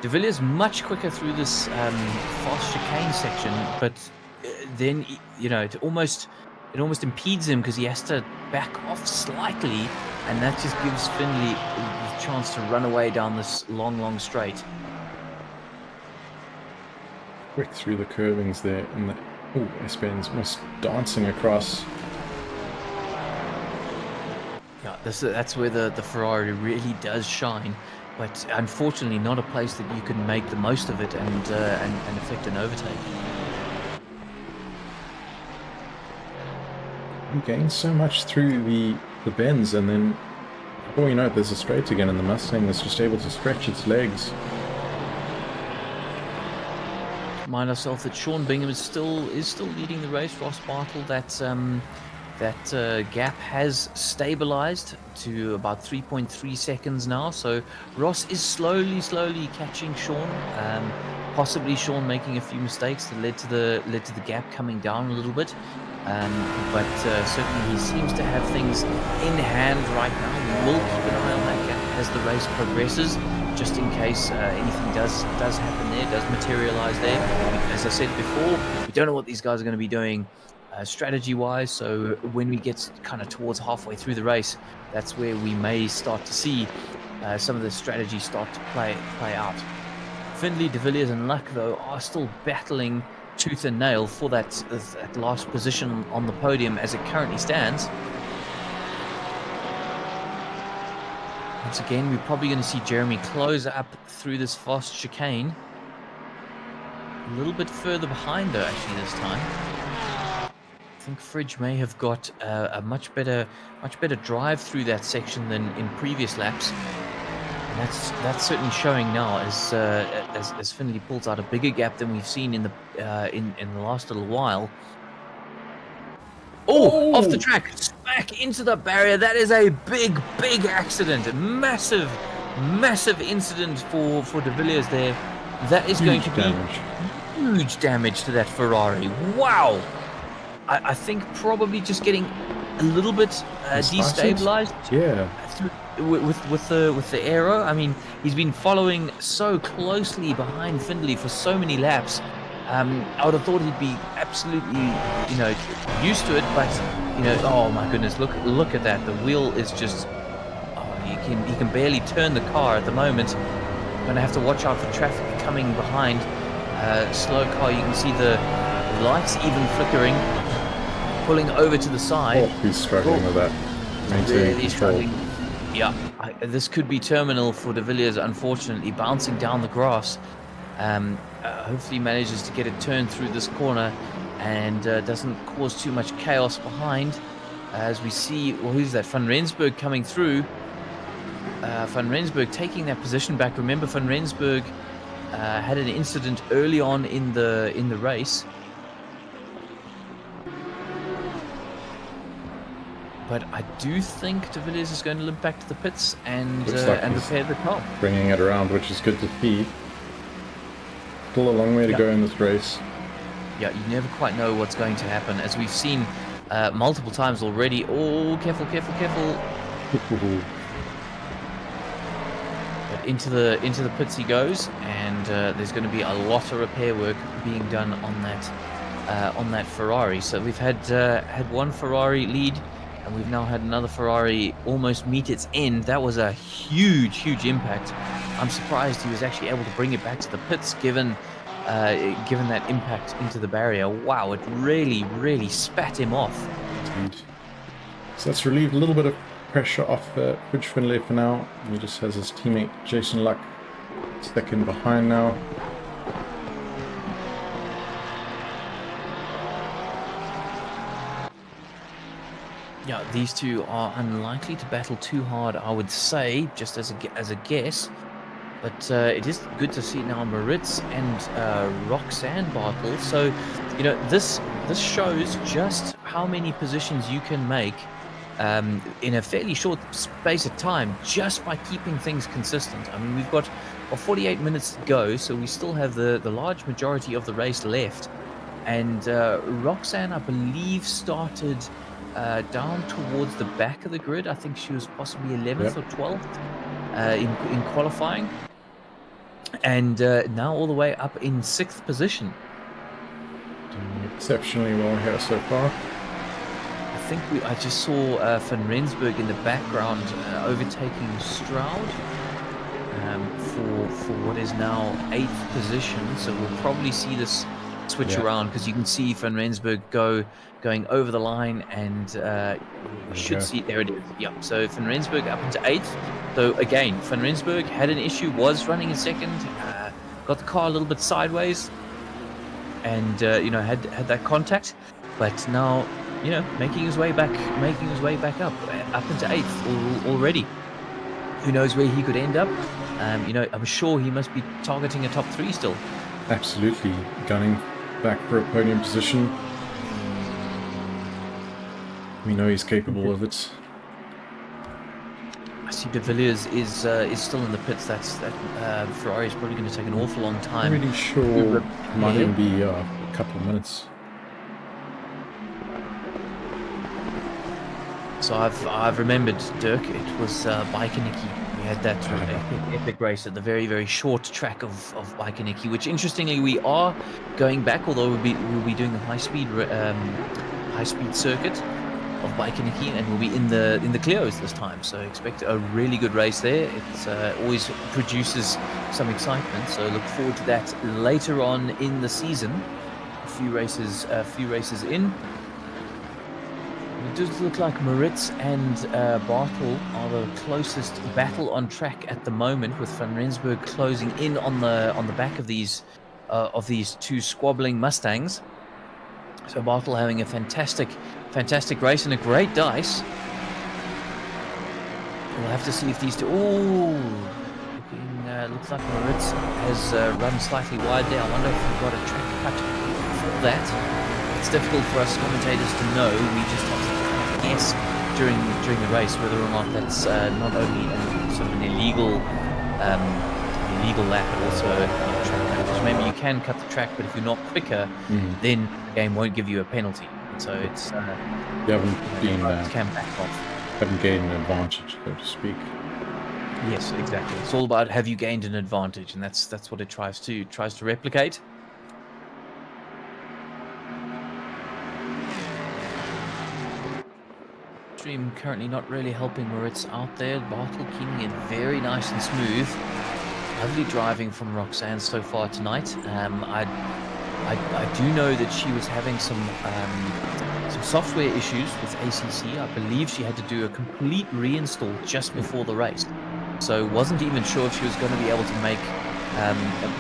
De Villiers much quicker through this fast chicane section, but then it almost impedes him because he has to back off slightly, and that just gives Finley the chance to run away down this long straight.
Quick through the curvings there, and Espen's almost dancing across.
Yeah, that's where the Ferrari really does shine, but unfortunately not a place that you can make the most of it and effect an overtake.
He gains so much through the bends, and then before you know it, there's a straight again, and the Mustang is just able to stretch its legs.
Remind ourselves that Sean Bingham is still leading the race. Ross Bartle, that gap has stabilized to about 3.3 seconds now. So Ross is slowly catching Sean. Possibly Sean making a few mistakes that led to the gap coming down a little bit. But certainly he seems to have things in hand right now. We will keep an eye on that gap as the race progresses, just in case anything does happen there, does materialize there. As I said before, we don't know what these guys are going to be doing strategy-wise, so when we get kind of towards halfway through the race, that's where we may start to see some of the strategy start to play out. Findlay, De Villiers and Luck, though, are still battling tooth and nail for that last position on the podium as it currently stands. Once again, we're probably going to see Jeremy close up through this fast chicane. A little bit further behind, though, actually, this time. I think Fridge may have got a much better drive through that section than in previous laps. And that's certainly showing now as Finley pulls out a bigger gap than we've seen in the last little while. Oh, off the track, smack into the barrier. That is a big accident, a massive incident for De Villiers there. That is going to be huge damage to that Ferrari. Wow. I think probably just getting a little bit destabilized.
Yeah.
With the aero. I mean, he's been following so closely behind Findlay for so many laps. I would have thought he'd be absolutely, used to it, but oh my goodness, look at that. The wheel is just, he can barely turn the car at the moment. Gonna have to watch out for traffic coming behind. Slow car, you can see the lights even flickering, pulling over to the side.
Oh, he's struggling with that.
Really struggling. Yeah, this could be terminal for De Villiers, unfortunately, bouncing down the grass. Hopefully manages to get it turned through this corner and doesn't cause too much chaos behind. As we see, well, who's that? Van Rensburg coming through. Van Rensburg taking that position back. Remember, Van Rensburg had an incident early on in the race. But I do think De Villiers is going to limp back to the pits and repair the car.
Bringing it around, which is good to see. Still a long way to go in this race.
Yeah, you never quite know what's going to happen, as we've seen multiple times already. Oh, careful. But into the pits he goes, and there's going to be a lot of repair work being done on that Ferrari. So we've had one Ferrari lead, and we've now had another Ferrari almost meet its end. That was a huge impact. I'm surprised he was actually able to bring it back to the pits, given that impact into the barrier. Wow, it really spat him off.
Indeed. So that's relieved a little bit of pressure off Fridge Finlay for now. He just has his teammate Jason Luck second behind now.
Yeah, these two are unlikely to battle too hard, I would say, just as a guess. But it is good to see now Maritz and Roxanne battle. So, this shows just how many positions you can make in a fairly short space of time, just by keeping things consistent. I mean, we've got 48 minutes to go, so we still have the large majority of the race left. And Roxanne, I believe, started down towards the back of the grid. I think she was possibly 11th or 12th in qualifying. And now all the way up in 6th position.
Doing exceptionally well here so far.
I think I just saw Van Rensburg in the background overtaking Stroud for what is now 8th position. So we'll probably see this switch around, because you can see Van Rensburg going over the line, and we should see, there it is. Yep. So Van Rensburg up into 8th. So again, Van Rensburg had an issue, was running in 2nd, got the car a little bit sideways, and had that contact, but now making his way back up into 8th already. Who knows where he could end up? I'm sure he must be targeting a top 3 still. Absolutely,
gunning back for a podium position. We know he's capable of it.
I see De Villiers is still in the pits. That Ferrari is probably going to take an awful long time.
I'm really sure it might even be a couple of minutes.
So I've remembered, Dirk. It was Baikoniki. We had that epic race at the very, very short track of Baikoniki, which interestingly we are going back, although we'll be doing the high speed circuit of Baikoniki, and we'll be in the Clios this time. So expect a really good race there. It always produces some excitement. So look forward to that later on in the season. A few races in. It does look like Maritz and Bartel are the closest battle on track at the moment, with Van Rensburg closing in on the back of these two squabbling Mustangs. So Bartel having a fantastic race and a great dice. We'll have to see if these two. Looks like Maritz has run slightly wide there. I wonder if we've got a track cut for that. It's difficult for us commentators to know. We just have to guess during the race whether or not that's not only sort of an illegal lap, but also a track cut. Because remember, you can cut the track, but if you're not quicker, then the game won't give you a penalty. So it's
you haven't gained an advantage, so to speak.
Yes, exactly. It's all about, have you gained an advantage, and that's what it tries to replicate. Stream currently not really helping Maritz out there. Bartel keeping it very nice and smooth. Lovely driving from Roxanne so far tonight. I do know that she was having some software issues with ACC. I believe she had to do a complete reinstall just before the race. So wasn't even sure if she was going to be able to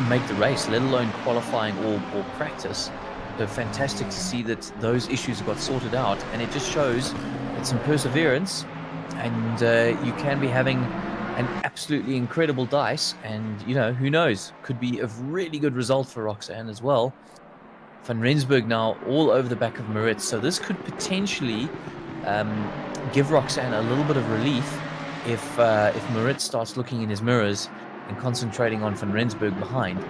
make the race, let alone qualifying or practice. So fantastic to see that those issues got sorted out, and it just shows that some perseverance, and you can be having an absolutely incredible dice, and who knows, could be a really good result for Roxanne as well. Van Rensburg now all over the back of Maritz, so this could potentially give Roxanne a little bit of relief if Maritz starts looking in his mirrors and concentrating on Van Rensburg behind.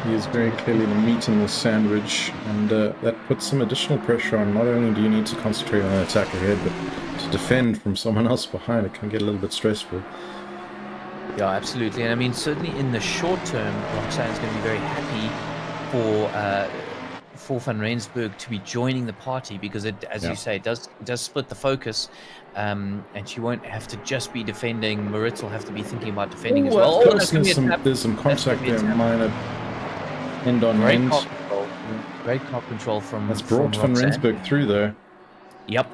He is very clearly the meat in the sandwich, and that puts some additional pressure on. Not only do you need to concentrate on an attack ahead, but to defend from someone else behind, it can get a little bit stressful.
Yeah, absolutely. And I mean, certainly in the short term, Roxanne is going to be very happy for Van Rensburg to be joining the party, because it, as you say, it does split the focus, and she won't have to just be defending. Maritz will have to be thinking about defending as well.
There's some contact there, minor end on end.
Great car control from
That's brought Van Rensburg through though.
Yep.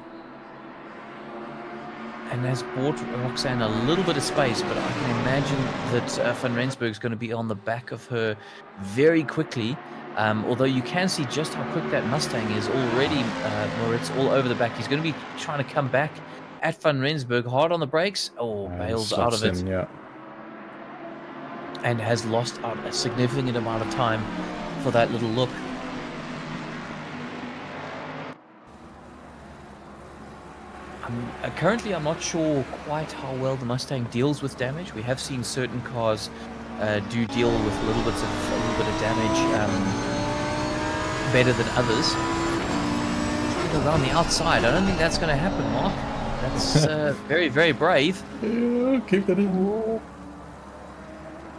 And has bought Roxanne a little bit of space, but I can imagine that Van Rensburg is going to be on the back of her very quickly. Although you can see just how quick that Mustang is already, Moritz, all over the back. He's going to be trying to come back at Van Rensburg, hard on the brakes. Oh, bails out of it.
Yeah.
And has lost out a significant amount of time for that little look. Currently, I'm not sure quite how well the Mustang deals with damage. We have seen certain cars do deal with a little bit of damage better than others. Around the outside, I don't think that's going to happen, Mark. That's very, very brave.
Yeah, keep that in.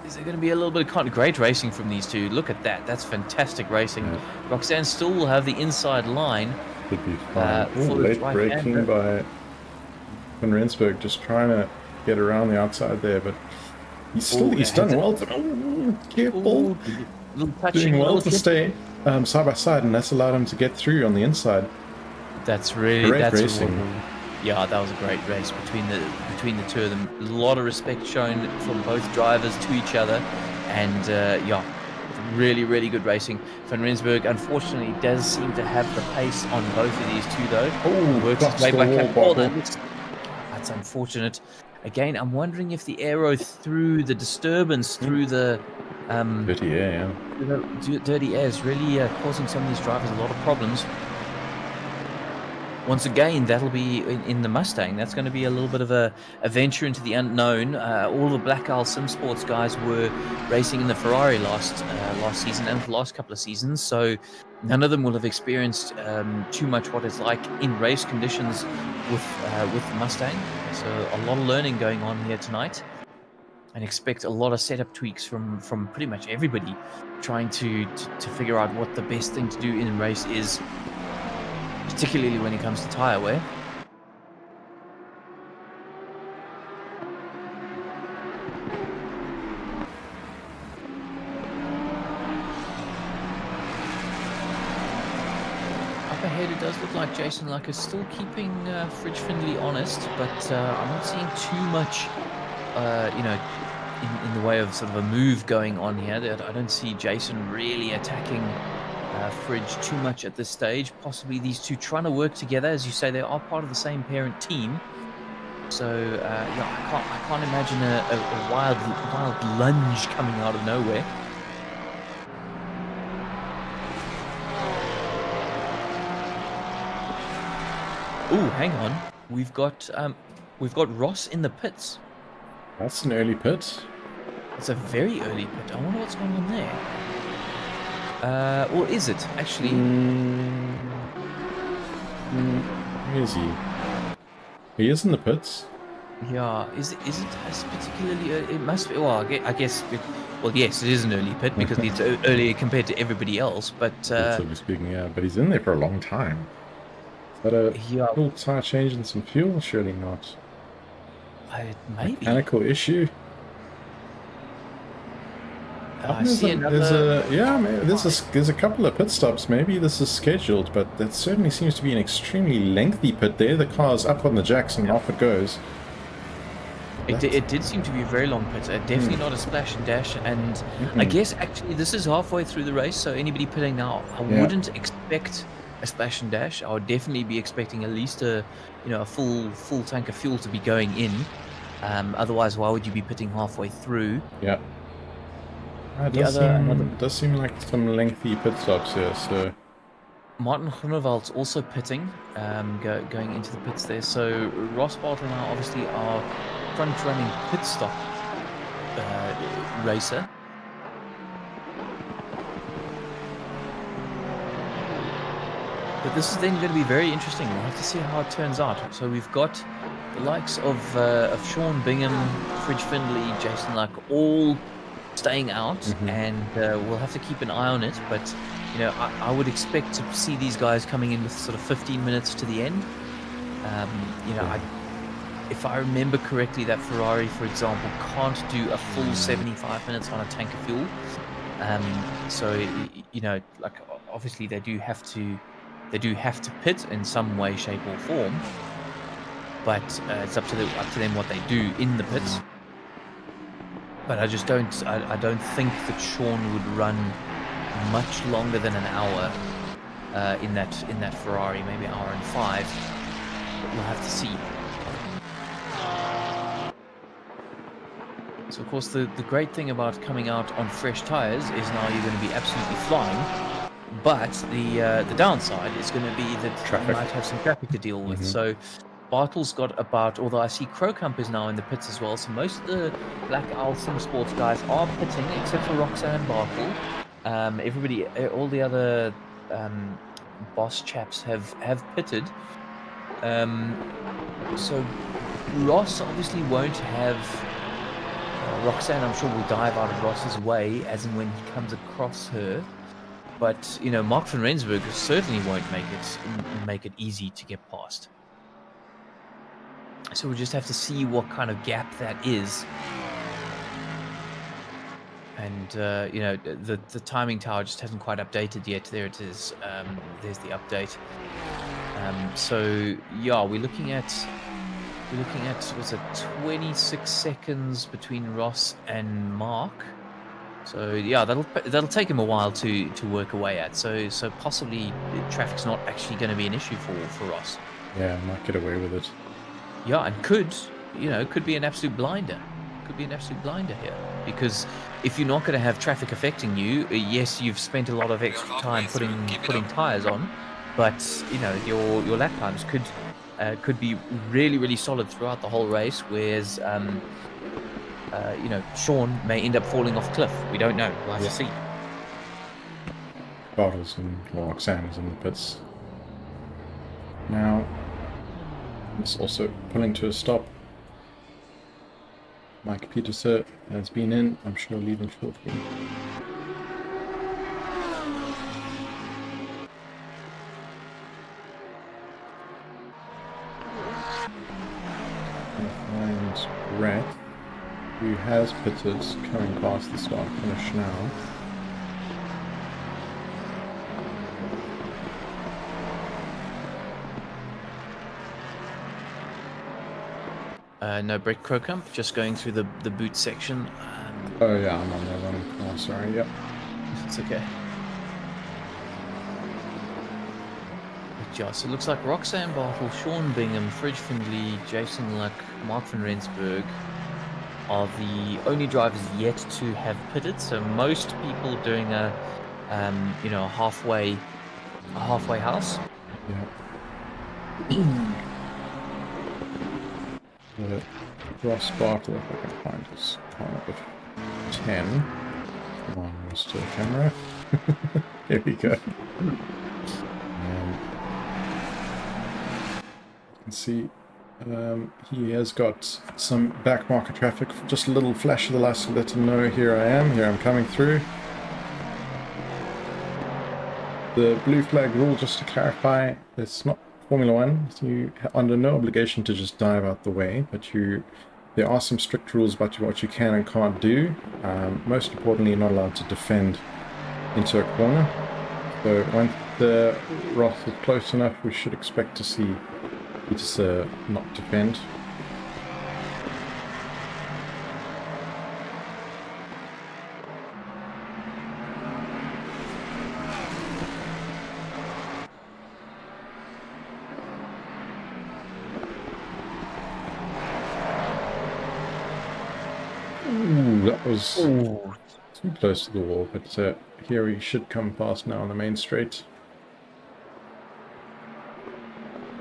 Is there going to be a little bit of great racing from these two? Look at that. That's fantastic racing. Yeah. Roxanne still will have the inside line.
Could be fine. Late braking by Van Rensburg, just trying to get around the outside there, but he's done well. Careful. Doing well to stay side by side, and that's allowed him to get through on the inside.
That's really
great racing.
Yeah, that was a great race between the two of them. A lot of respect shown from both drivers to each other, and yeah, really, really good racing. Van Rensburg, unfortunately, does seem to have the pace on both of these two, though.
Oh,
works his way back up. That's unfortunate. Again, I'm wondering if the aero through the disturbance, through the
dirty air,
yeah. Dirty air is really causing some of these drivers a lot of problems. Once again, that'll be in the Mustang. That's going to be a little bit of a venture into the unknown. All the Black Isle Sim Sports guys were racing in the Ferrari last season and the last couple of seasons, so none of them will have experienced too much what it's like in race conditions with the Mustang. So a lot of learning going on here tonight, and expect a lot of setup tweaks from pretty much everybody, trying to figure out what the best thing to do in a race is, particularly when it comes to tyre wear. Up ahead, it does look like Jason Luck is still keeping Fridge Findlay honest, but I'm not seeing too much, in the way of sort of a move going on here. I don't see Jason really attacking Fridge too much at this stage. Possibly these two trying to work together. As you say, they are part of the same parent team. So yeah, I can't imagine a wild lunge coming out of nowhere. Oh, hang on. We've got Ross in the pits.
That's an early pit.
It's a very early pit. I wonder what's going on there. Or is it actually?
Where is he? He is in the pits.
Yeah. Is it as particularly? It must be. Well, I guess. Well, yes, it is an early pit because it's earlier compared to everybody else. But
relatively speaking, yeah. But he's in there for a long time. Is that a full tire change and some fuel? Surely not.
Maybe.
Mechanical issue.
I see another.
There's a couple of pit stops. Maybe this is scheduled, but that certainly seems to be an extremely lengthy pit there. The car's up on the jacks and off it goes.
It did seem to be a very long pit. Definitely not a splash and dash. And I guess actually this is halfway through the race, so anybody pitting now, I wouldn't expect a splash and dash. I would definitely be expecting at least a full tank of fuel to be going in. Otherwise, why would you be pitting halfway through?
Yeah. It does seem like some lengthy pit stops here. So
Martin Groenewald's also pitting, going into the pits there. So Ross Bartle now obviously our front-running pit stop racer. But this is then going to be very interesting. We'll have to see how it turns out. So we've got the likes of Sean Bingham, Fridge Findlay, Jason Luck, all staying out, and we'll have to keep an eye on it. But I would expect to see these guys coming in with sort of 15 minutes to the end. If I remember correctly, that Ferrari, for example, can't do a full 75 minutes on a tank of fuel. So obviously they do have to pit in some way, shape, or form. But it's up to them what they do in the pits. But I just don't think that Sean would run much longer than an hour in that Ferrari, maybe an hour and 5. But we'll have to see. So of course the great thing about coming out on fresh tires is now you're going to be absolutely flying, but the downside is going to be that
Traffic.
you might have some traffic to deal with. So Bartle's got about, although I see Crocump is now in the pits as well, so most of the Black Owl Sim Sports guys are pitting except for Roxanne and Bartle. Everybody, all the other boss chaps have pitted. So Ross obviously won't have Roxanne, I'm sure, will dive out of Ross's way as and when he comes across her. But, you know, Mark van Rensburg certainly won't make it easy to get past. So we'll just have to see what kind of gap that is. And, you know, the timing tower just hasn't quite updated yet. There it is. There's the update. So, yeah, we're looking at, was it 26 seconds between Ross and Mark? So yeah, that'll take him a while to work away at. So possibly traffic's not actually going to be an issue for Ross.
Yeah, might get away with it.
Yeah, and could be an absolute blinder. Could be an absolute blinder here, because if you're not going to have traffic affecting you, yes, you've spent a lot of extra time putting tires on, but you know your lap times could be really, really solid throughout the whole race, whereas you know, Sean may end up falling off cliff. We don't know. We'll have to see.
Bottles and Roxanne is in the pits. Now, it's also pulling to a stop. Mike Peterson has been in. I'm sure leaving shortly. And Brett, who has pitted, coming past the start finish now.
No, Brett Crocump, just going through the boot section.
Oh yeah, I'm on that one. Oh, sorry, yep.
It's okay. Yeah, so it looks like Roxanne Bartle, Sean Bingham, Fridge Findlay, Jason Luck, Mark van Rensburg are the only drivers yet to have pitted. So most people doing a you know, a halfway house.
Yeah. Ross Bartle, if I can find his time up at 10. Come on, Mr. Camera. Here we go. You can see he has got some back marker traffic. Just a little flash of the lights to let him know, here I am, here I'm coming through. The blue flag rule, just to clarify, it's not Formula One. So you are under no obligation to just dive out the way, but there are some strict rules about what you can and can't do. Most importantly, you're not allowed to defend into a corner. So once the Ross is close enough, we should expect to see Peterson not defend. Ooh, that was too close to the wall, but here he should come past now on the main straight.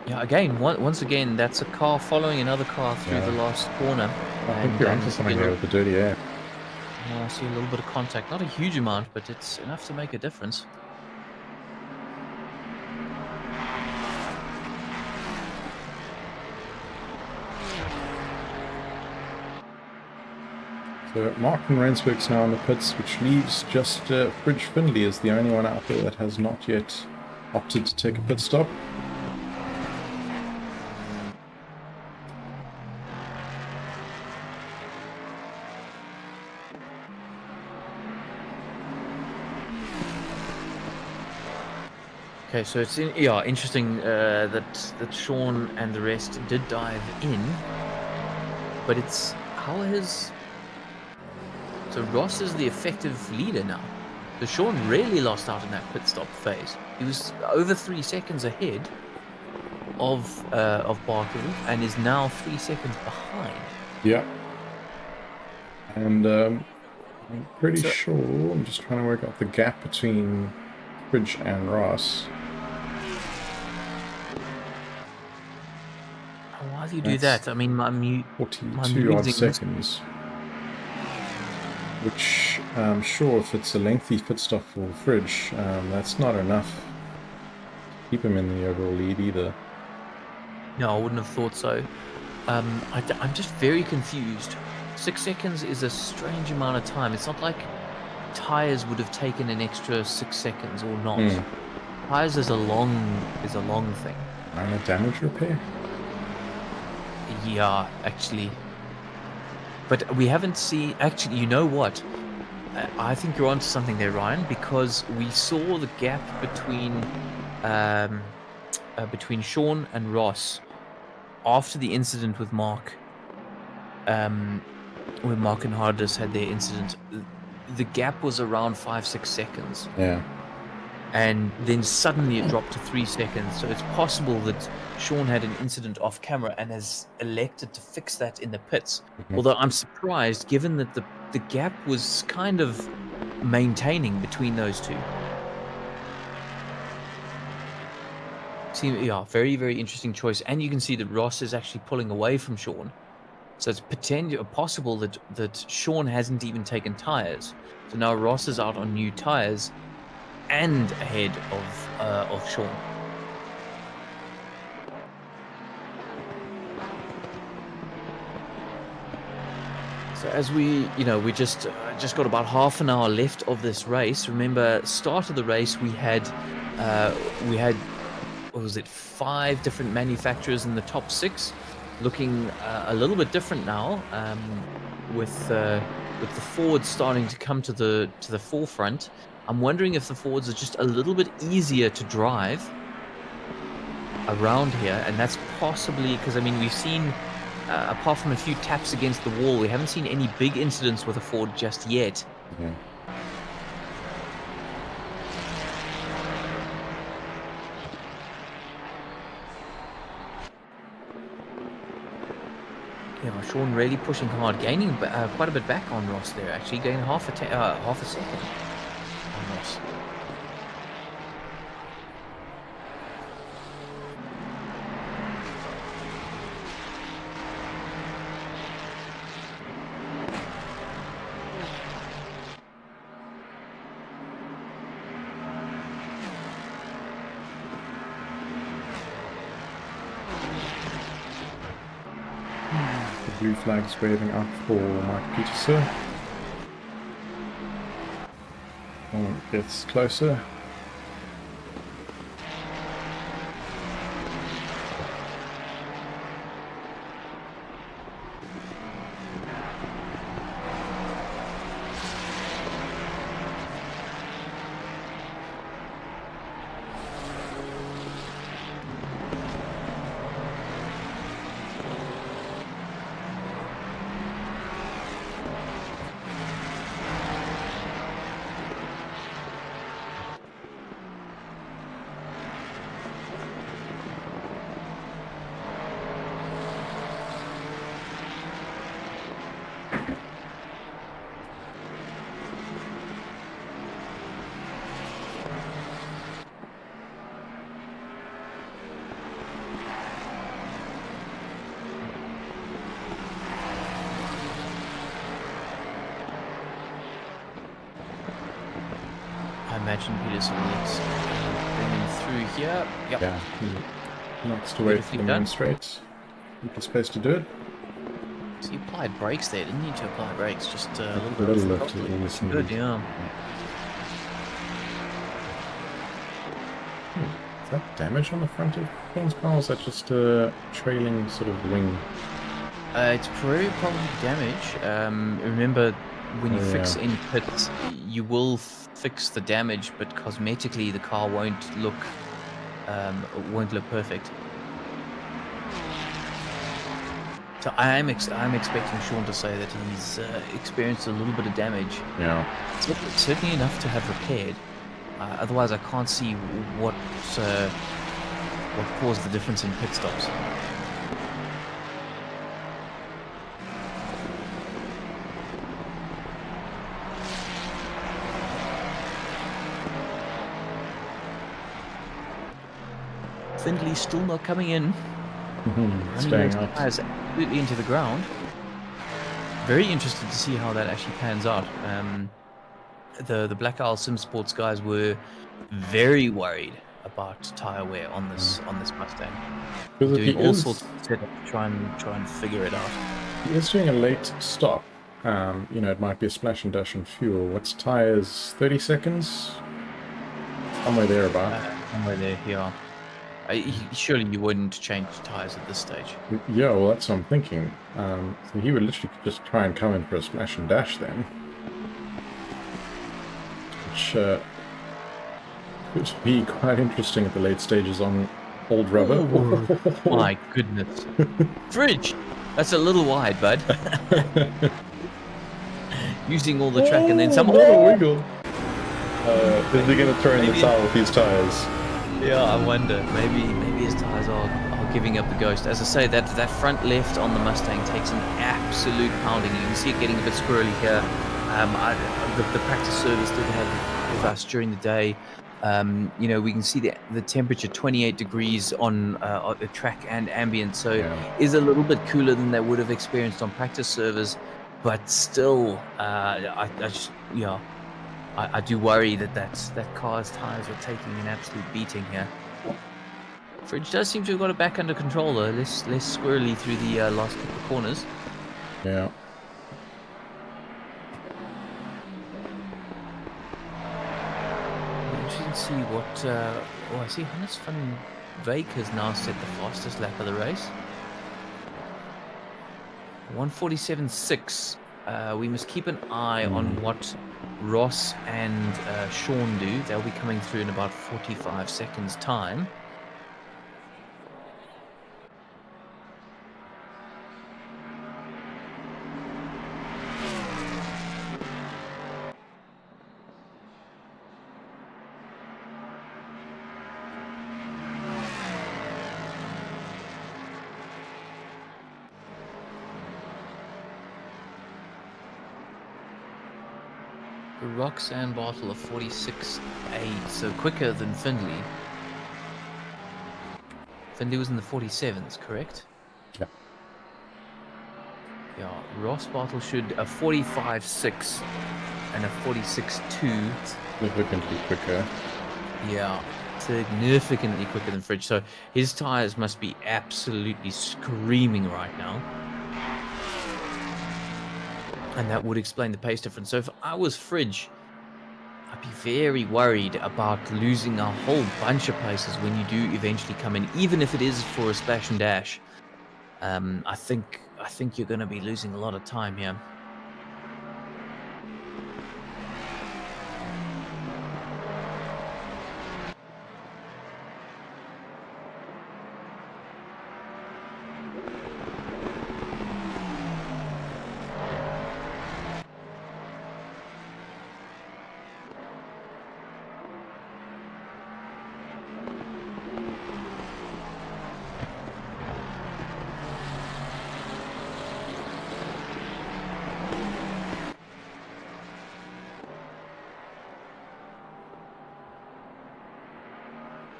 Yeah, again, once again, that's a car following another car through the last corner.
I think you're onto something there with the dirty air.
I see a little bit of contact, not a huge amount, but it's enough to make a difference.
So Mark van Rensburg's now in the pits, which leaves just Fridge Findlay is the only one out there that has not yet opted to take a pit stop.
Okay, so it's interesting that Sean and the rest did dive in, but it's so Ross is the effective leader now. So Sean really lost out in that pit stop phase. He was over 3 seconds ahead of Barkley and is now 3 seconds behind.
Yeah. And I'm pretty
So-
sure, I'm just trying to work out the gap between Fridge and Ross.
Why do you do
That's
that? I mean, my
42 odd seconds. Which, sure, if it's a lengthy pit stop for Fridge, that's not enough to keep him in the overall lead either.
No, I wouldn't have thought so. I'm just very confused. 6 seconds is a strange amount of time. It's not like tires would have taken an extra 6 seconds or not. Tires is a long thing.
Minor damage repair?
Yeah, actually. But we haven't seen... Actually, you know what? I think you're onto something there, Ryan, because we saw the gap between Sean and Ross after the incident with Mark, when Mark and Hardus had their incident. The gap was around 5-6 seconds.
Yeah.
And then suddenly it dropped to 3 seconds. So it's possible that Sean had an incident off camera and has elected to fix that in the pits. Although I'm surprised, given that the gap was kind of maintaining between those two. Yeah, very, very interesting choice. And you can see that Ross is actually pulling away from Sean. So it's possible that Sean hasn't even taken tires. So now Ross is out on new tires and ahead of Sean. So as we just got about half an hour left of this race. Remember, start of the race we had what was it, 5 different manufacturers in the top 6, looking a little bit different now, with the Fords starting to come to the forefront. I'm wondering if the Fords are just a little bit easier to drive around here, and that's possibly because, I mean, we've seen, apart from a few taps against the wall, we haven't seen any big incidents with a Ford just yet.
Yeah.
Yeah, Sean really pushing hard, gaining quite a bit back on Ross there, actually, gaining half a second on Ross.
Blue flags waving up for Mark Peterson. Gets closer.
I imagine Peterson needs bringing through here. Yep.
Yeah, he likes to wait for the main straight. Keep the space to do it.
So he applied brakes there, didn't need to apply brakes, just a
A
little
little
bit.
bit.
Good, yeah.
Is that damage on the front of Sean's car, or is that just a trailing sort of wing?
It's probably damage. Remember, when you fix any pits, you will fix the damage, but cosmetically the car won't look perfect. So I'm expecting Sean to say that he's experienced a little bit of damage.
Yeah.
Certainly enough to have repaired. Otherwise, I can't see what caused the difference in pit stops. Findlay still not coming in.
Staying up.
Tires absolutely into the ground. Very interested to see how that actually pans out. The Black Isle Sim Sports guys were very worried about tire wear on this Mustang. Doing all sorts of setup to try and figure it out.
He is doing a late stop. You know, it might be a splash and dash on fuel. What's tires? 30 seconds? Somewhere there about.
Somewhere there, yeah. Surely you wouldn't change tires at this stage.
Yeah, well, that's what I'm thinking. So he would literally just try and come in for a splash and dash then. Which would be quite interesting at the late stages on old rubber.
Oh, my goodness. Fridge! That's a little wide, bud. Using all the track and then some...
Oh, wiggle! Is he going to throw in the towel with these tires?
Yeah, I wonder. Maybe his tires are giving up the ghost. As I say, that front left on the Mustang takes an absolute pounding. You can see it getting a bit squirrely here. The practice service did have with us during the day. You know, we can see the temperature 28 degrees on the track and ambient, so is a little bit cooler than they would have experienced on practice servers. But still, I do worry that car's tires are taking an absolute beating here. Fridge does seem to have got it back under control though, less squirrely through the last couple of corners.
Yeah.
Interesting to see what... I see Hannes van Wyk has now set the fastest lap of the race. 1:47.6. We must keep an eye on what Ross and Sean do. They'll be coming through in about 45 seconds time. Roxanne Bartle of 46.8, so quicker than Findlay. Findlay was in the 47s, correct?
Yeah.
Yeah, Ross Bartle should a 45.6 and a 46.2.
Significantly quicker.
Yeah, significantly quicker than Fridge. So his tires must be absolutely screaming right now. And that would explain the pace difference. So if I was Fridge, I'd be very worried about losing a whole bunch of places when you do eventually come in, even if it is for a splash and dash. I think you're going to be losing a lot of time here.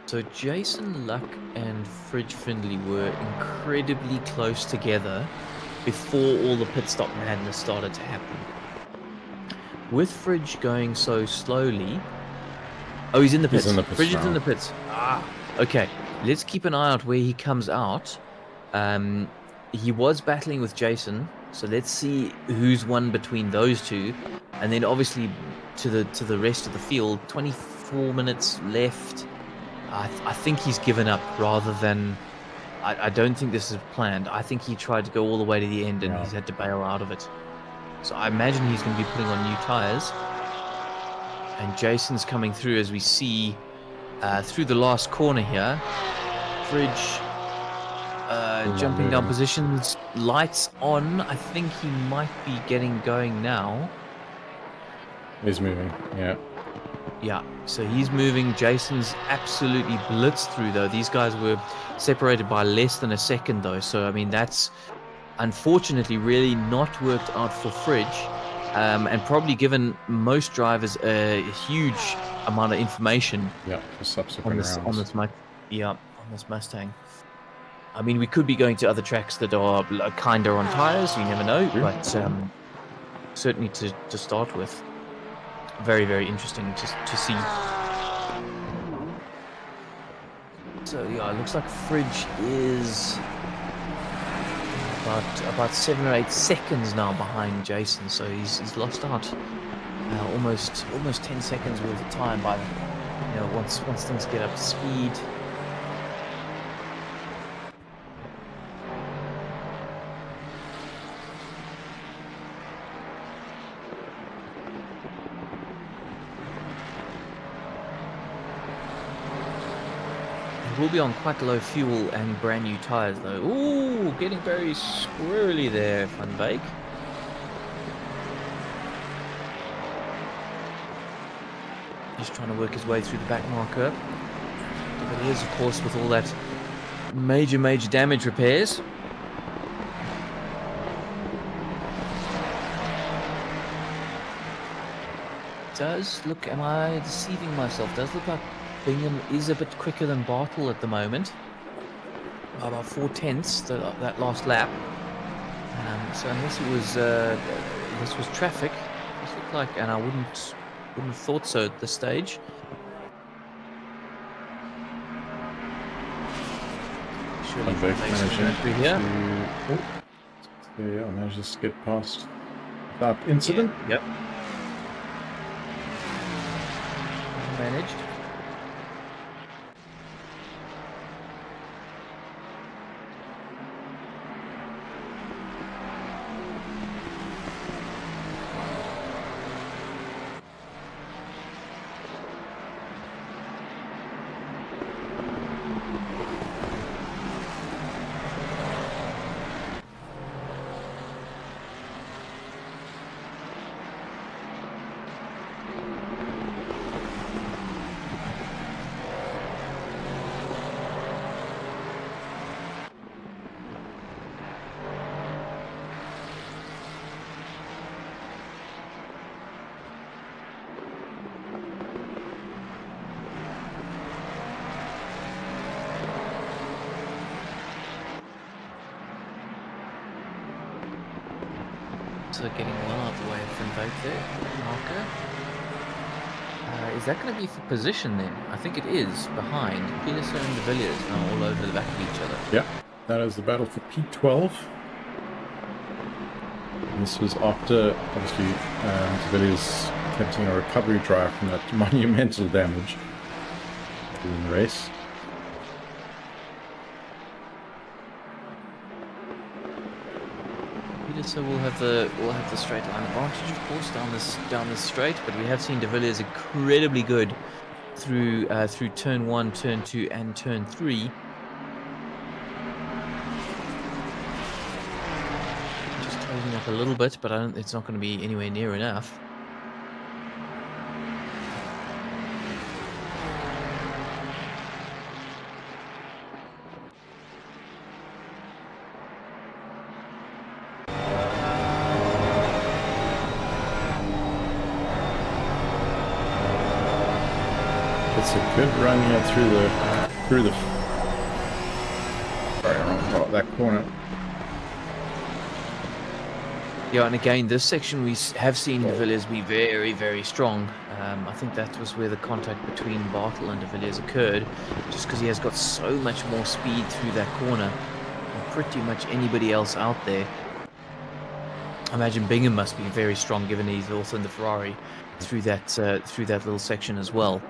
So Jason Luck and Fridge Findlay were incredibly close together before all the pit stop madness started to happen. With Fridge going so slowly... Oh, he's in the pits. Fridge is in the pits. Okay. Let's keep an eye out where he comes out. He was battling with Jason, so let's see who's won between those two. And then obviously to the rest of the field, 24 minutes left. I think he's given up rather than... I don't think this is planned. I think he tried to go all the way to the end and he's had to bail out of it. So I imagine he's going to be putting on new tyres. And Jason's coming through as we see through the last corner here. Fridge jumping down
moving.
positions, lights on. I think he might be getting going now.
He's moving, yeah.
Yeah, so he's moving. Jason's absolutely blitzed through, though. These guys were separated by less than a second, though. So, I mean, that's unfortunately really not worked out for Fridge. And probably given most drivers a huge amount of information
Yeah, for subsequent rounds.
on this Mustang. I mean, we could be going to other tracks that are kinder on tires. You never know, but certainly to start with, very, very interesting to see. So yeah, it looks like Fridge is about 7 or 8 seconds now behind Jason. So he's lost out almost 10 seconds worth of time by once things get up to speed. We'll be on quite low fuel and brand new tires though. Ooh, getting very squirrely there, Van Beek. Just trying to work his way through the back marker. But he is, of course, with all that major damage repairs. Does look, am I deceiving myself? Does look like Bingham is a bit quicker than Bartle at the moment. About 4/10 that last lap. So unless it was this was traffic, this looked like, and I wouldn't have thought so at this stage. Surely
I managed to skip past that incident.
Yeah, yep. Managed. So getting well out the way from Vogue there, marker. Is that going to be for position then? I think it is, behind. Peterson and De Villiers now all over the back of each other.
Yeah, that is the battle for P12. And this was after, obviously, De Villiers attempting a recovery drive from that monumental damage in the race.
So we'll have the straight line advantage, of course, down this straight. But we have seen De Villiers incredibly good through turn 1, turn 2, and turn 3. Just tightening up a little bit, but it's not going to be anywhere near enough.
It's a good run here through the that corner.
Yeah, and again, this section we have seen De Villiers be very, very strong. I think that was where the contact between Bartle and De Villiers occurred, just because he has got so much more speed through that corner than pretty much anybody else out there. I imagine Bingham must be very strong, given he's also in the Ferrari through that little section as well.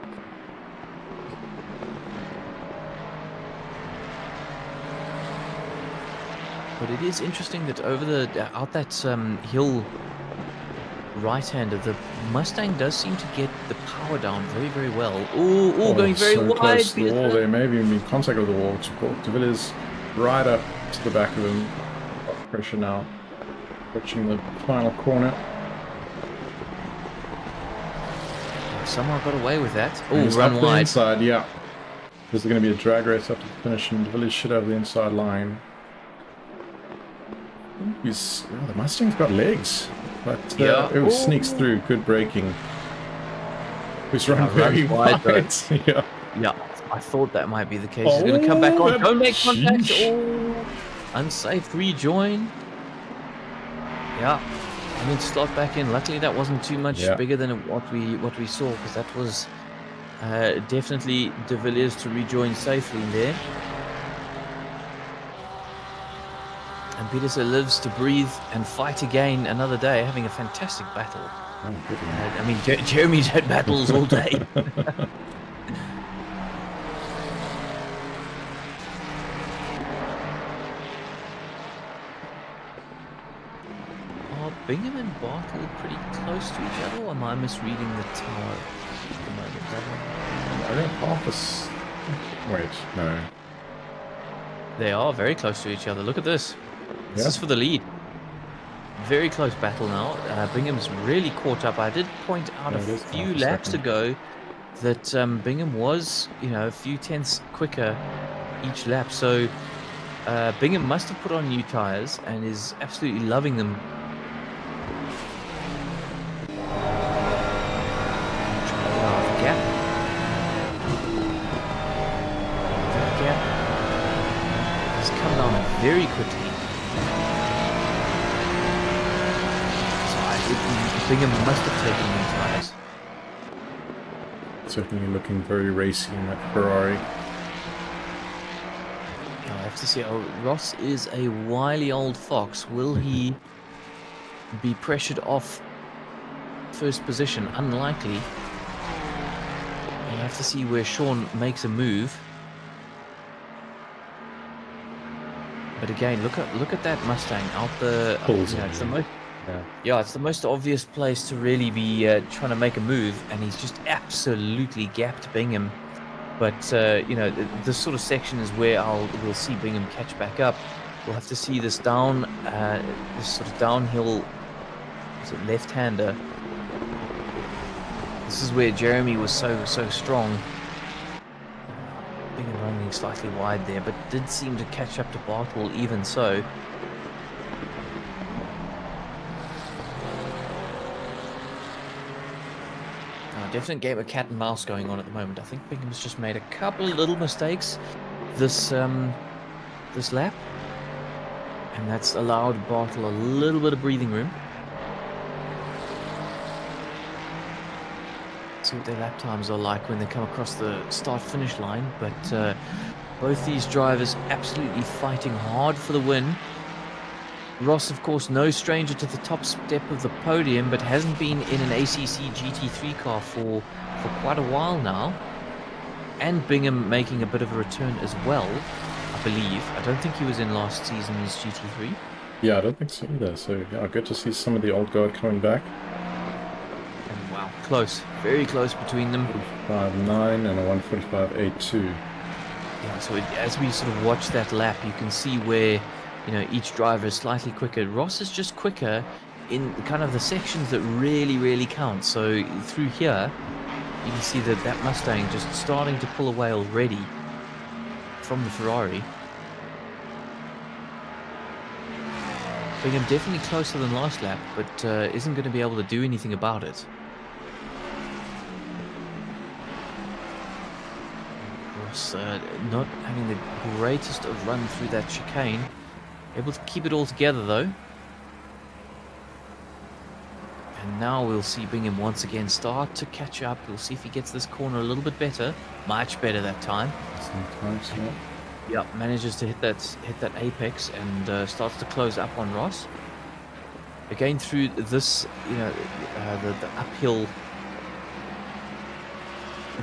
But it is interesting that over out that hill right-hander, the Mustang does seem to get the power down very, very well. Ooh, going very
so
wide.
Close to the wall there, maybe even in contact with the wall. De Villiers right up to the back of him. Pressure now. Approaching the final corner.
Somehow got away with that. Oh,
He's
run
up the
wide.
inside, yeah. There's going to be a drag race up to the finish, and Village should have the inside line. The Mustang's got legs, but it sneaks through. Good braking. He's run very wide. Yeah.
Yeah, I thought that might be the case. He's going to come back on. Don't make contact. Oh, unsafe rejoin. Yeah, I mean, slot back in. Luckily, that wasn't too much bigger than what we saw, because that was definitely De Villiers to rejoin safely there. And Peterson lives to breathe and fight again another day, having a fantastic battle. Oh, I mean, Jeremy's had battles all day. Are Bingham and Bartle pretty close to each other, or am I misreading the tower at the moment?
I think half is... Wait, no.
They are very close to each other. Look at this. This is for the lead. Very close battle now. Bingham's really caught up. I did point out a few laps ago that Bingham was, a few tenths quicker each lap. So Bingham must have put on new tires and is absolutely loving them. That gap has come down very quickly. Bingham must have taken new tires.
Certainly looking very racy in that Ferrari.
I have to say, Ross is a wily old fox. Will he be pressured off first position? Unlikely. You have to see where Sean makes a move. But again, look at that Mustang out the. It's the most. Yeah, it's the most obvious place to really be trying to make a move, and he's just absolutely gapped Bingham. But this sort of section is where we'll see Bingham catch back up. We'll have to see this this sort of downhill, left-hander. This is where Jeremy was so strong. Bingham running slightly wide there, but did seem to catch up to Bartle even so. Definite game of cat and mouse going on at the moment. I think Bingham's just made a couple of little mistakes this lap, and that's allowed Bartle a little bit of breathing room. See what their lap times are like when they come across the start-finish line. But both these drivers absolutely fighting hard for the win. Ross, of course, no stranger to the top step of the podium, but hasn't been in an ACC GT3 car for quite a while now. And Bingham making a bit of a return as well, I believe. I don't think he was in last season's GT3.
Yeah, I don't think so either. So, yeah, good to see some of the old guard coming back.
And wow, close. Very close between them.
45.9 and a 145.82.
Yeah, so as we sort of watch that lap, you can see where... each driver is slightly quicker. Ross is just quicker in kind of the sections that really count. So through here, you can see that Mustang just starting to pull away already from the Ferrari. Bingham definitely closer than last lap, but isn't going to be able to do anything about it. Ross not having the greatest of run through that chicane. Able to keep it all together though. And now we'll see Bingham once again start to catch up. We'll see if he gets this corner a little bit better. Much better that time.
Sometimes, yeah.
Yep, manages to hit that apex and starts to close up on Ross. Again through this, the uphill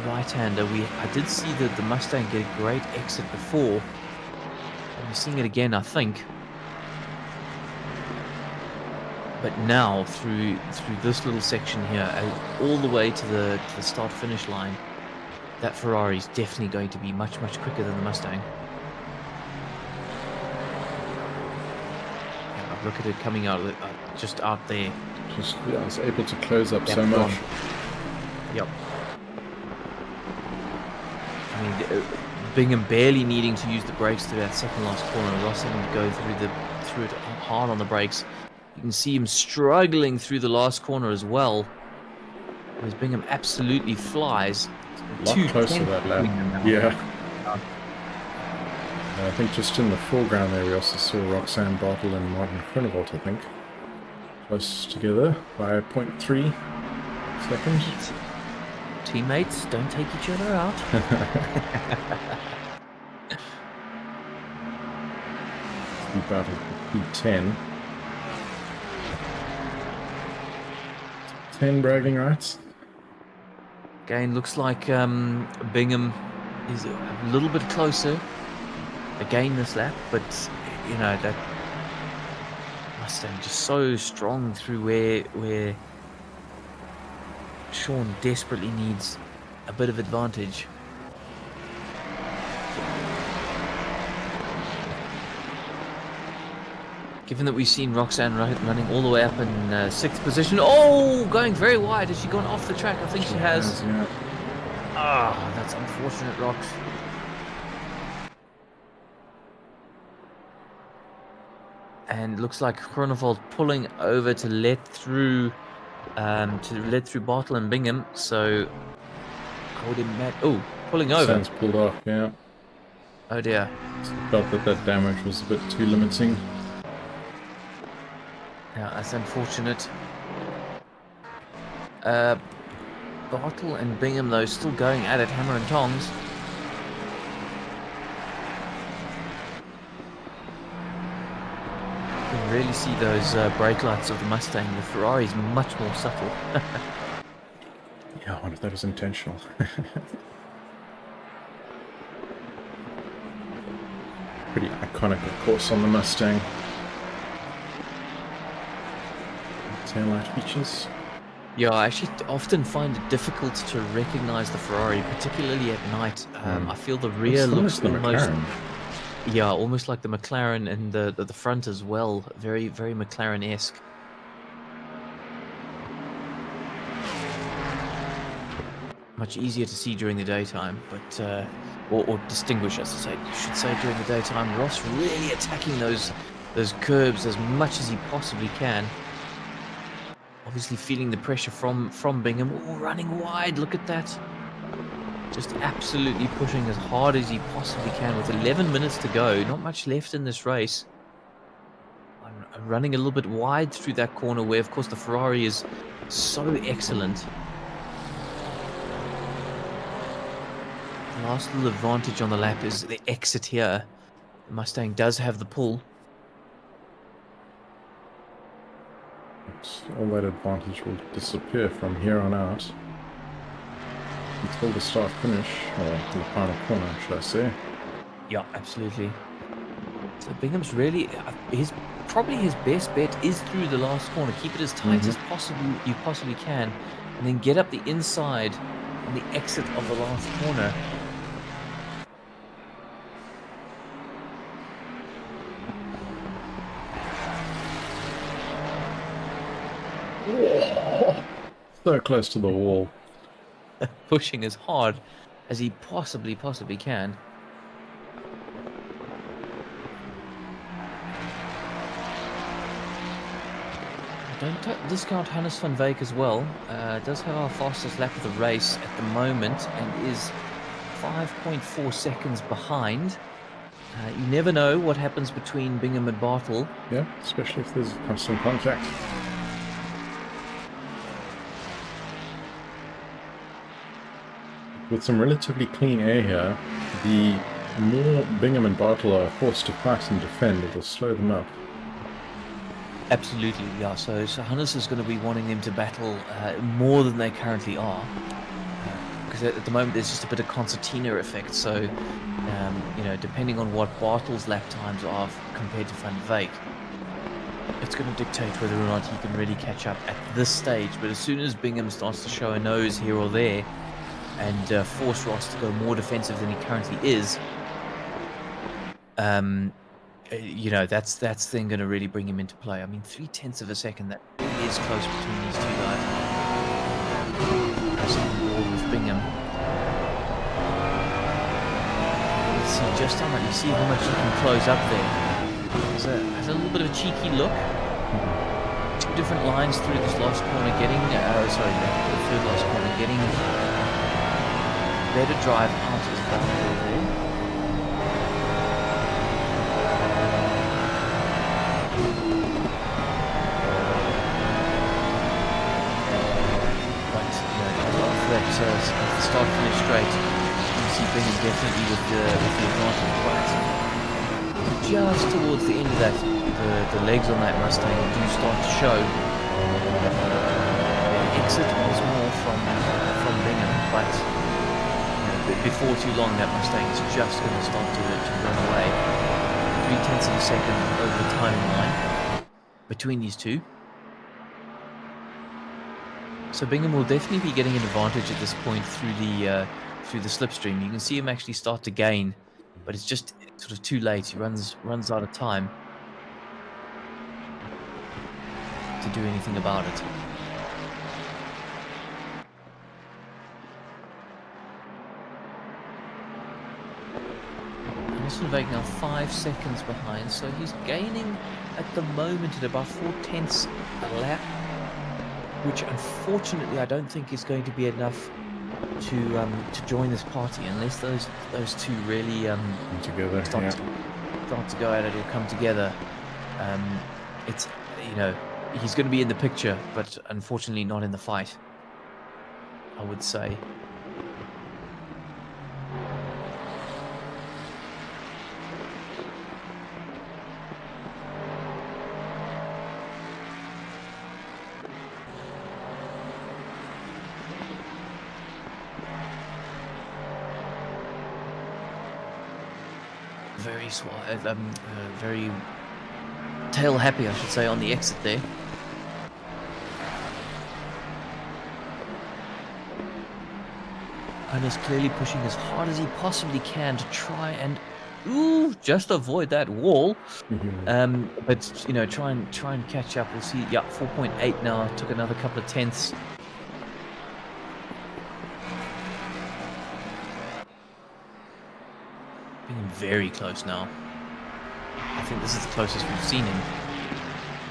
right-hander. I did see the Mustang get a great exit before. We're seeing it again, I think. But now through this little section here, all the way to the start-finish line, that Ferrari is definitely going to be much quicker than the Mustang. Look at it coming out, just out there.
Just, yeah, I was able to close up
Yep,
so much.
gone. Yep. I mean, Bingham barely needing to use the brakes through that second last corner. Ross having to go through it hard on the brakes. You can see him struggling through the last corner as well. As Bingham absolutely flies.
A lot closer to that lap. Yeah. I think just in the foreground there we also saw Roxanne Bartle and Martin Groenewold, I think. Close together by 0.3 seconds.
Teammates, don't take each other out.
The battle for P10. 10 bragging rights.
Again, looks like Bingham is a little bit closer again this lap, but you know that Mustang just so strong through where Sean desperately needs a bit of advantage. Given that we've seen Roxanne running all the way up in 6th position. Oh, going very wide. Has she gone off the track? I think she has.
Yeah.
Ah, that's unfortunate, Rox. And looks like Groenewold pulling over to let through Bartle and Bingham. So I would imagine. Oh, pulling over.
Sounds pulled off. Yeah.
Oh dear.
Felt that damage was a bit too limiting.
Yeah, that's unfortunate. Bartle and Bingham, though, still going at it, hammer and tongs. You can really see those brake lights of the Mustang. The Ferrari is much more subtle.
Yeah, I wonder if that was intentional. Pretty iconic, of course, on the Mustang. Taillight features.
Yeah, I actually often find it difficult to recognize the Ferrari, particularly at night. I feel the rear looks
the
almost,
McLaren.
yeah, almost like the McLaren, and the front as well. Very, very McLaren-esque. Much easier to see during the daytime, but or distinguish, as I should say, during the daytime. Ross really attacking those curbs as much as he possibly can. Obviously feeling the pressure from Bingham. Oh, running wide, look at that. Just absolutely pushing as hard as he possibly can with 11 minutes to go. Not much left in this race. Running a little bit wide through that corner where, of course, the Ferrari is so excellent. The last little advantage on the lap is the exit here. The Mustang does have the pull.
All that advantage will disappear from here on out until the start finish, or the final corner, should I say.
Yeah, absolutely. So Bingham's really, probably his best bet is through the last corner. Keep it as tight as you possibly can, and then get up the inside on the exit of the last corner.
So close to the wall.
Pushing as hard as he possibly can. Don't discount Hannes van Wyk as well. Does have our fastest lap of the race at the moment and is 5.4 seconds behind. You never know what happens between Bingham and Bartle.
Yeah, especially if there's constant contact. With some relatively clean air here, the more Bingham and Bartle are forced to fight and defend, it will slow them up.
Absolutely, yeah. So Hannes is going to be wanting them to battle more than they currently are. Because at the moment there's just a bit of concertina effect. So, you know, depending on what Bartle's lap times are compared to Van Wyk, it's going to dictate whether or not he can really catch up at this stage. But as soon as Bingham starts to show a nose here or there, and force Ross to go more defensive than he currently is, you know, that's then going to really bring him into play. I mean, 0.3 of a second, that is close between these two guys. Pressing the ball with Bingham. Let's see just how much, you see how much he can close up there. Has a little bit of a cheeky look. Two different lines through this last corner, getting, sorry, the third last corner, getting better drive out of the boundary there. Start finish straight. You see Bingham definitely with the advantage, but just towards the end of that, the legs on that Mustang do start to show. The exit was more from Bingham, but before too long that Mustang is just going to start to run away. 0.3 of a second over the timeline between these two. So Bingham will definitely be getting an advantage at this point through the slipstream. You can see him actually start to gain, but it's just sort of too late. He runs out of time to do anything about it. Veig now 5 seconds behind, so he's gaining at the moment at about 0.4 a lap, which unfortunately I don't think is going to be enough to join this party unless those two really
together
start to go at it or come together. It's, you know, he's going to be in the picture, but unfortunately not in the fight, I would say. Very tail happy, I should say, on the exit there. And is clearly pushing as hard as he possibly can to try and just avoid that wall. But you know, try and catch up. We'll see. Yeah, 4.8 now. Took another couple of tenths. Being very close now. I think this is the closest we've seen him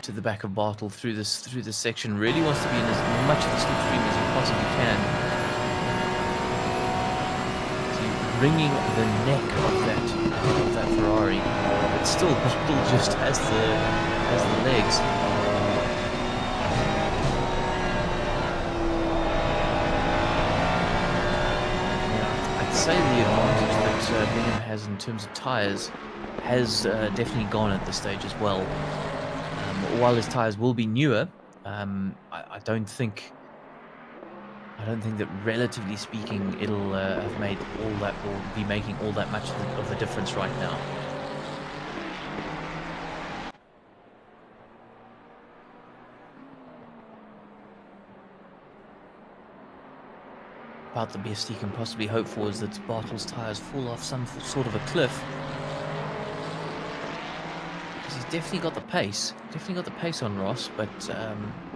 to the back of Bartle through this section. Really wants to be in as much of the slipstream as he possibly can. So wringing the neck of that Ferrari, but still Bartle just has the legs. I'd say the advantage that Bingham has in terms of tyres has definitely gone at this stage as well. While his tyres will be newer, I don't think that, relatively speaking, it'll have made all that, or be making all that much of a difference right now. About the best he can possibly hope for is that Bartle's tyres fall off some sort of a cliff. He's definitely got the pace. Definitely got the pace on Ross, but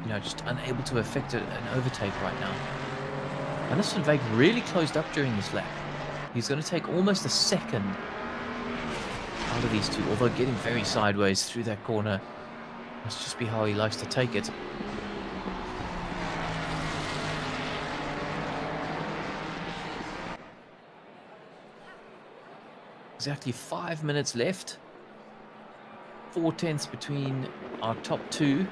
you know, just unable to effect an overtake right now. Anderson Veig really closed up during this lap. He's going to take almost a second out of these two, although getting very sideways through that corner. Must just be how he likes to take it. Exactly 5 minutes left. 0.4 between our top two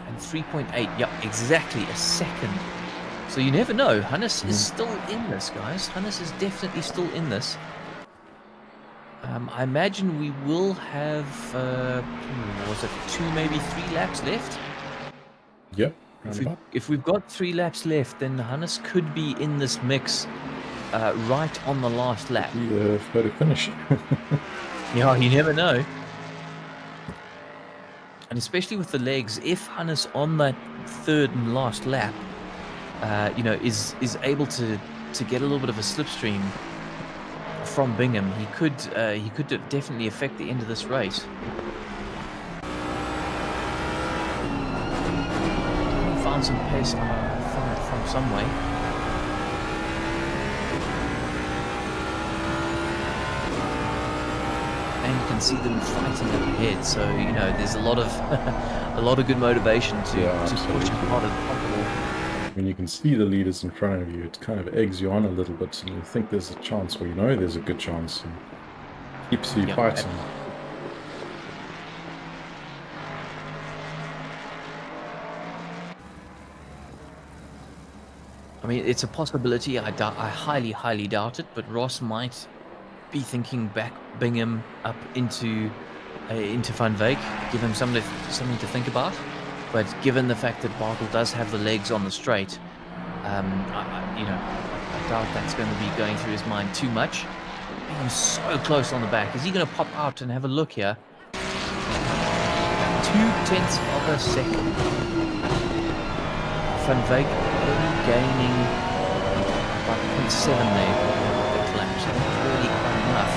and 3.8. Yep, exactly a second. So you never know. Hannes is still in this, guys. Hannes is definitely still in this. I imagine we will have, was it 2, maybe 3 laps left?
Yep.
If we've got 3 laps left, then Hannes could be in this mix right on the last lap.
Yeah, photo finish.
Yeah, you never know. And especially with the legs, if Hannes on that third and last lap, you know, is able to get a little bit of a slipstream from Bingham. He could definitely affect the end of this race. He found some pace from some way. And you can see them fighting up ahead, so you know there's a lot of a lot of good motivation to push as hard as possible.
When you can see the leaders in front of you, it kind of eggs you on a little bit, and you think there's a chance, or you know there's a good chance, and keeps you fighting.
I mean, it's a possibility. I highly doubt it, but Ross might be thinking back Bingham up into Van Wyk, give him something to think about. But given the fact that Bartle does have the legs on the straight, I doubt that's going to be going through his mind too much. Bingham's so close on the back. Is he going to pop out and have a look here? 0.2 of a second. Van Wyk only gaining about 0.7 there. The collapse. That's really quite enough.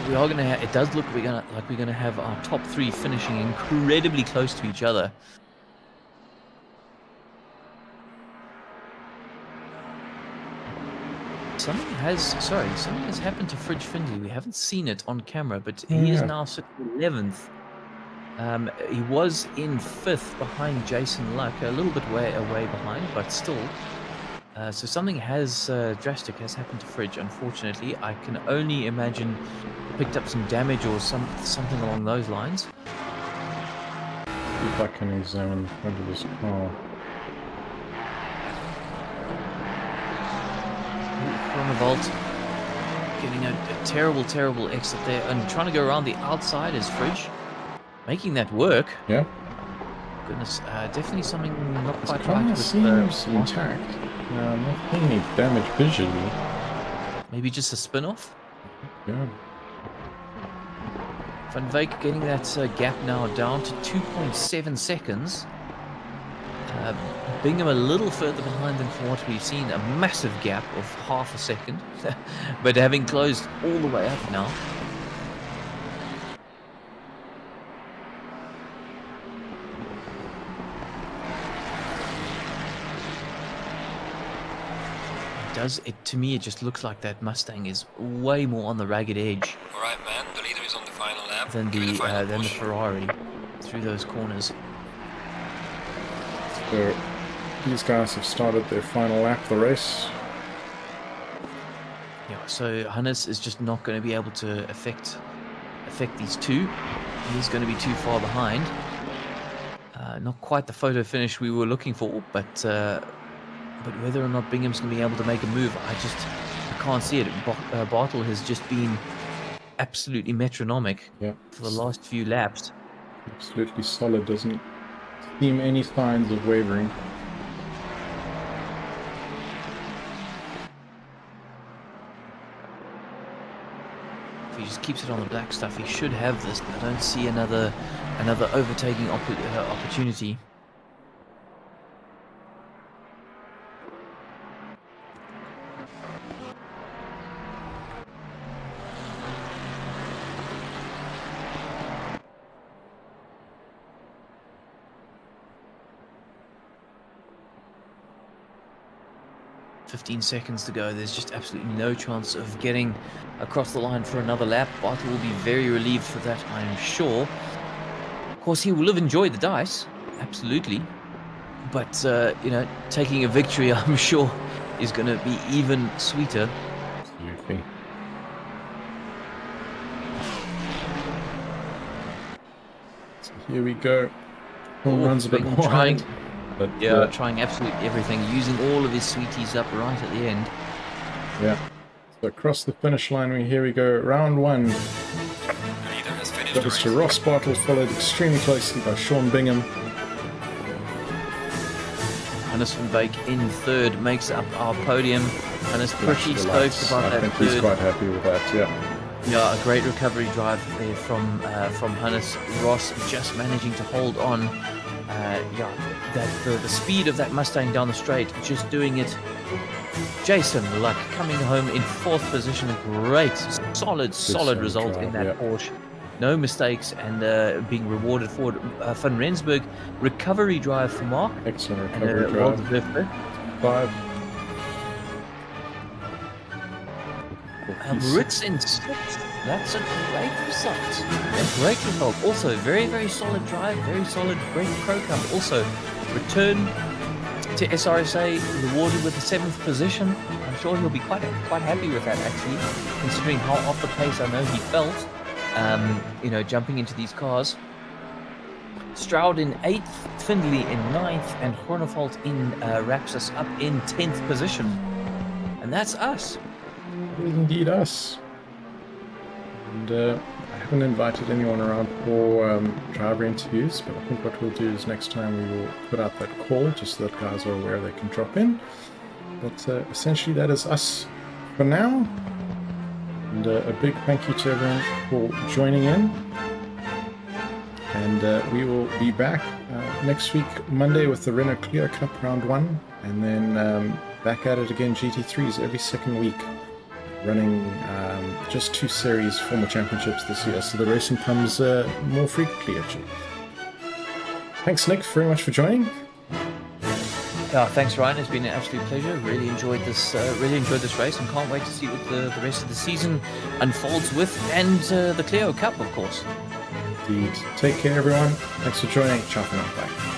We are going to. It does look like we're going to have our top three finishing incredibly close to each other. Something has happened to Fridge Findlay. We haven't seen it on camera, but he is now sitting 11th. He was in 5th behind Jason Luck, a little bit away behind, but still. So something drastic has happened to Fridge, unfortunately. I can only imagine he picked up some damage or something along those lines.
See if I can examine the front of his car.
Chronovolt getting a terrible exit there, and trying to go around the outside is Fridge. Making that work.
Yeah.
Goodness, definitely something not quite
His
right
car
with
seems intact. I'm not seeing any damage visually.
Maybe just a spin-off?
Yeah.
Van Wyk getting that gap now down to 2.7 seconds. Bingham a little further behind than from what we've seen. A massive gap of half a second. But having closed all the way up now. To me, it just looks like that Mustang is way more on the ragged edge.
All right, man. The leader is on the final lap.
Than the Ferrari through those corners.
So these guys have started their final lap of the race.
Yeah, so Hannes is just not going to be able to affect these two. He's going to be too far behind. Not quite the photo finish we were looking for, but whether or not Bingham's going to be able to make a move, I can't see it. Bartle has just been absolutely metronomic for the last few laps.
Absolutely solid, doesn't seem any signs of wavering.
If he just keeps it on the black stuff, he should have this. I don't see another overtaking opportunity. .15 seconds to go. There's just absolutely no chance of getting across the line for another lap. Bartle will be very relieved for that, I'm sure. Of course, he will have enjoyed the dice, absolutely. But, taking a victory, I'm sure, is going to be even sweeter.
Absolutely. So here we go. Runs a bit wide. But,
trying absolutely everything, using all of his sweeties up right at the end.
Yeah. So across the finish line, here we go. Round one. That was to Ross Bartle, followed extremely closely by Sean Bingham.
Hannes Van Wyk in third makes up our podium. Hannes pretty stoked about that third.
I think he's quite happy with that, yeah.
Yeah, a great recovery drive there from Hannes. Ross just managing to hold on. The speed of that Mustang down the straight, just doing it Jason Luck coming home in 4th position. Great, solid result in that Porsche. No mistakes, and being rewarded for Van Rensburg. Recovery drive for Mark.
Excellent recovery drive. 5.
Brits in 6th. That's a great result. A great result. Also, very solid drive, very solid, great Pro Cup. Also, return to SRSA, rewarded with a 7th position. I'm sure he'll be quite happy with that, actually, considering how off the pace I know he felt, jumping into these cars. Stroud in 8th, Findlay in 9th, and Hornefeld wraps us up in 10th position. And that's us.
It is indeed us. And I haven't invited anyone around for driver interviews, but I think what we'll do is next time we will put out that call just so that guys are aware they can drop in. But essentially that is us for now. And a big thank you to everyone for joining in. And we will be back next week, Monday, with the Renault Clio Cup Round 1. And then back at it again, GT3s every second week. Running just 2 series formal championships this year, so the racing comes more frequently actually. Thanks Nick very much for joining.
Thanks Ryan, it's been an absolute pleasure. Really enjoyed this race, and can't wait to see what the rest of the season unfolds with, and the Clio Cup of course.
Indeed. Take care everyone. Thanks for joining. Ciao for now. Bye.